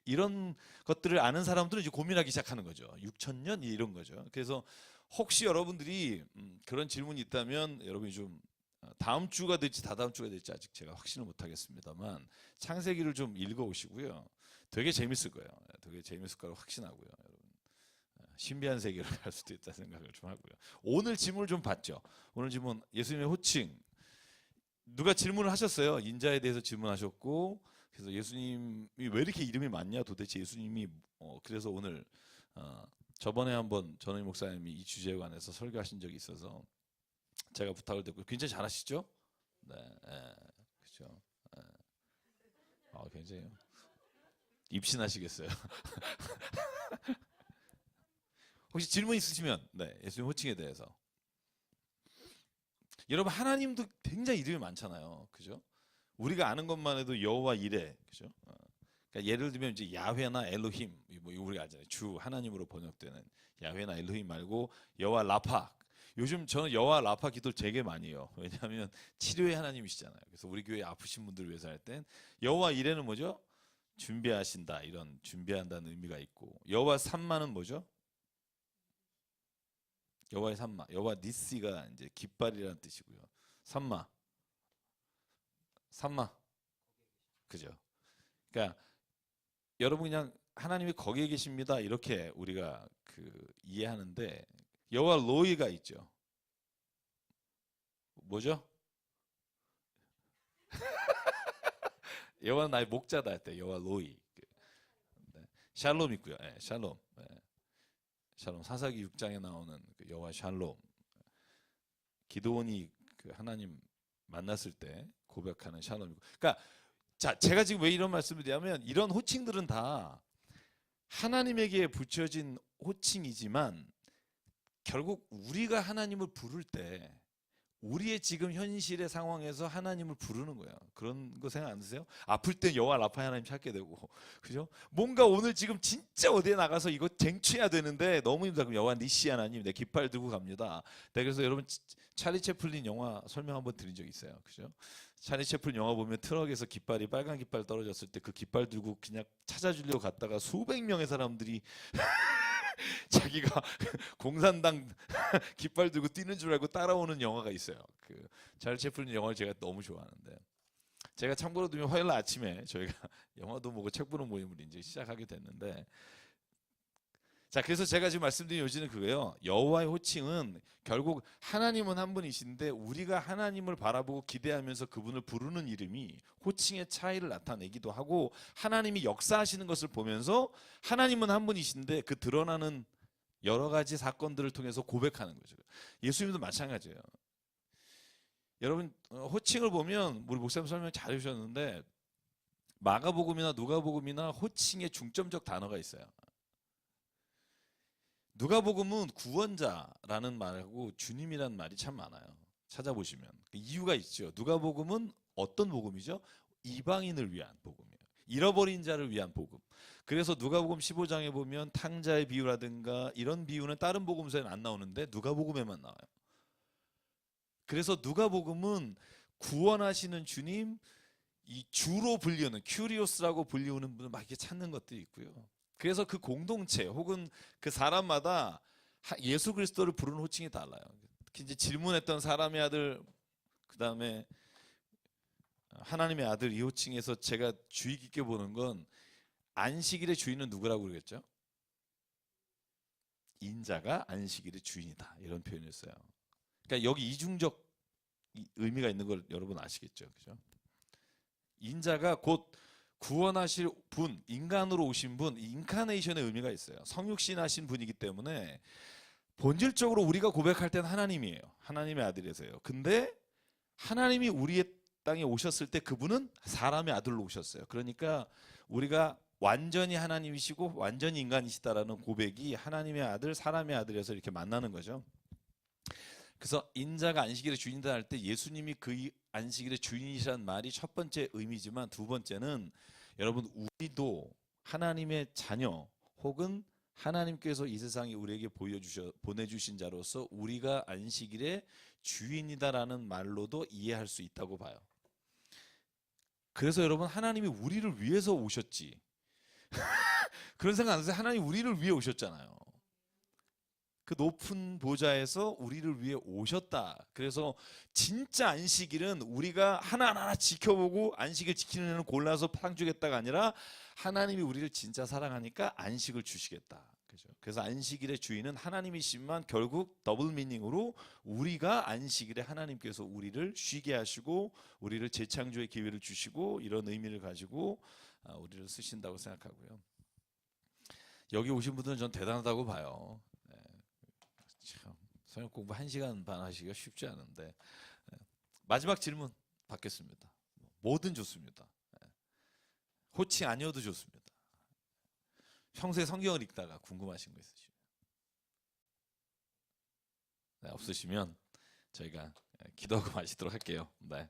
이런 것들을 아는 사람들은 이제 고민하기 시작하는 거죠. 6천 년 이런 거죠. 그래서 혹시 여러분들이 그런 질문이 있다면 여러분이 좀 다음 주가 될지 다다음 주가 될지 아직 제가 확신을 못 하겠습니다만 창세기를 좀 읽어 오시고요. 되게 재밌을 거예요. 되게 재밌을 거라고 확신하고요. 여러분 신비한 세계를 갈 수도 있다는 생각을 좀 하고요. 오늘 질문을 좀 봤죠. 오늘 질문 예수님의 호칭 누가 질문을 하셨어요. 인자에 대해서 질문하셨고, 그래서 예수님이 왜 이렇게 이름이 많냐 도대체 예수님이 그래서 오늘 저번에 한번 전원희 목사님이 이 주제에 관해서 설교하신 적이 있어서 제가 부탁을 드렸고 굉장히 잘하시죠? 네, 그렇죠. 굉장히 입신하시겠어요. 혹시 질문 있으시면 네, 예수님 호칭에 대해서. 여러분 하나님도 굉장히 이름이 많잖아요. 그죠? 우리가 아는 것만 해도 여호와 이레. 그죠? 그러니까 예를 들면 이제 야훼나 엘로힘 뭐 우리가 알잖아요. 주 하나님으로 번역되는 야훼나 엘로힘 말고 여호와 라파. 요즘 저는 여호와 라파 기도를 되게 많이 해요. 왜냐하면 치료의 하나님이시잖아요. 그래서 우리 교회 아프신 분들을 위해서 할 땐 여호와 이레는 뭐죠? 준비하신다, 이런 준비한다는 의미가 있고, 여호와 삼마는 뭐죠? 여호와의 삼마, 여호와 니시가 이제 깃발이라는 뜻이고요. 삼마, 삼마, 그죠? 그러니까 여러분 그냥 하나님이 거기에 계십니다 이렇게 우리가 그 이해하는데, 여호와 로이가 있죠. 뭐죠? 여호와 나의 목자다 할 때 여호와 로이. 네. 샬롬 있고요. 네, 샬롬. 네. 샬롬 사사기 6장에 나오는 그 여호와 샬롬. 기드온이 그 하나님 만났을 때 고백하는 샬롬이고. 그러니까 자, 제가 지금 왜 이런 말씀을 드리냐면, 이런 호칭들은 다 하나님에게 붙여진 호칭이지만 결국 우리가 하나님을 부를 때 우리의 지금 현실의 상황에서 하나님을 부르는 거야. 그런 거 생각 안 드세요? 아플 땐 여호와 라파 하나님 찾게 되고, 그죠? 뭔가 오늘 지금 진짜 어디에 나가서 이거 쟁취해야 되는데 너무 힘들다. 그럼 여호와 니시 하나님, 내 깃발 들고 갑니다. 네, 그래서 여러분 찰리 채플린 영화 설명 한번 드린 적 있어요, 그죠? 찰리 채플린 영화 보면 트럭에서 깃발이 빨간 깃발 떨어졌을 때 그 깃발 들고 그냥 찾아주려고 갔다가 수백 명의 사람들이 자기가 공산당 깃발 들고 뛰는 줄 알고 따라오는 영화가 있어요. 그 찰리 채플린 영화를 제가 너무 좋아하는데, 제가 참고로 들으면 화요일 아침에 저희가 영화도 보고 책 보는 모임을 이제 시작하게 됐는데, 자, 그래서 제가 지금 말씀드린 요지는 그거예요. 여호와의 호칭은 결국 하나님은 한 분이신데 우리가 하나님을 바라보고 기대하면서 그분을 부르는 이름이 호칭의 차이를 나타내기도 하고, 하나님이 역사하시는 것을 보면서 하나님은 한 분이신데 그 드러나는 여러 가지 사건들을 통해서 고백하는 거죠. 예수님도 마찬가지예요. 여러분 호칭을 보면 우리 목사님 설명 잘 해주셨는데, 마가복음이나 누가복음이나 호칭에 중점적 단어가 있어요. 누가복음은 구원자라는 말하고 주님이라는 말이 참 많아요. 찾아보시면 이유가 있죠. 누가복음은 어떤 복음이죠? 이방인을 위한 복음이에요. 잃어버린 자를 위한 복음. 그래서 누가복음 15장에 보면 탕자의 비유라든가 이런 비유는 다른 복음서에는 안 나오는데 누가복음에만 나와요. 그래서 누가복음은 구원하시는 주님, 이 주로 불리우는 큐리오스라고 불리우는 분을 막 이렇게 찾는 것들이 있고요. 그래서 그 공동체 혹은 그 사람마다 예수 그리스도를 부르는 호칭이 달라요. 특히 이제 질문했던 사람의 아들, 그 다음에 하나님의 아들, 이 호칭에서 제가 주의 깊게 보는 건 안식일의 주인은 누구라고 그러겠죠? 인자가 안식일의 주인이다, 이런 표현이었어요. 그러니까 여기 이중적 의미가 있는 걸 여러분 아시겠죠, 그죠? 인자가 곧 구원하실 분, 인간으로 오신 분, 인카네이션의 의미가 있어요. 성육신 하신 분이기 때문에 본질적으로 우리가 고백할 때는 하나님이에요. 하나님의 아들이세요. 근데 하나님이 우리의 땅에 오셨을 때 그분은 사람의 아들로 오셨어요. 그러니까 우리가 완전히 하나님이시고 완전히 인간이시다라는 고백이 하나님의 아들, 사람의 아들에서 이렇게 만나는 거죠. 그래서 인자가 안식일의 주인이다 할 때 예수님이 그 안식일의 주인이시라는 말이 첫 번째 의미지만, 두 번째는 여러분 우리도 하나님의 자녀 혹은 하나님께서 이 세상에 우리에게 보내주신 자로서 우리가 안식일의 주인이다라는 말로도 이해할 수 있다고 봐요. 그래서 여러분 하나님이 우리를 위해서 오셨지 그런 생각 안 하세요? 하나님 우리를 위해 오셨잖아요. 그 높은 보좌에서 우리를 위해 오셨다. 그래서 진짜 안식일은 우리가 하나하나 지켜보고 안식일 지키는 애는 골라서 상 주겠다가 아니라 하나님이 우리를 진짜 사랑하니까 안식을 주시겠다. 그죠? 그래서 안식일의 주인은 하나님이시지만 결국 더블 미닝으로 우리가 안식일에 하나님께서 우리를 쉬게 하시고 우리를 재창조의 기회를 주시고 이런 의미를 가지고 우리를 쓰신다고 생각하고요. 여기 오신 분들은 전 대단하다고 봐요. 참, 성역 공부 1시간 반 하시기가 쉽지 않은데, 마지막 질문 받겠습니다. 뭐든 좋습니다. 호칭 아니어도 좋습니다. 평소에 성경을 읽다가 궁금하신 거 있으시면, 없으시면 저희가 기도하고 마치도록 할게요. 네.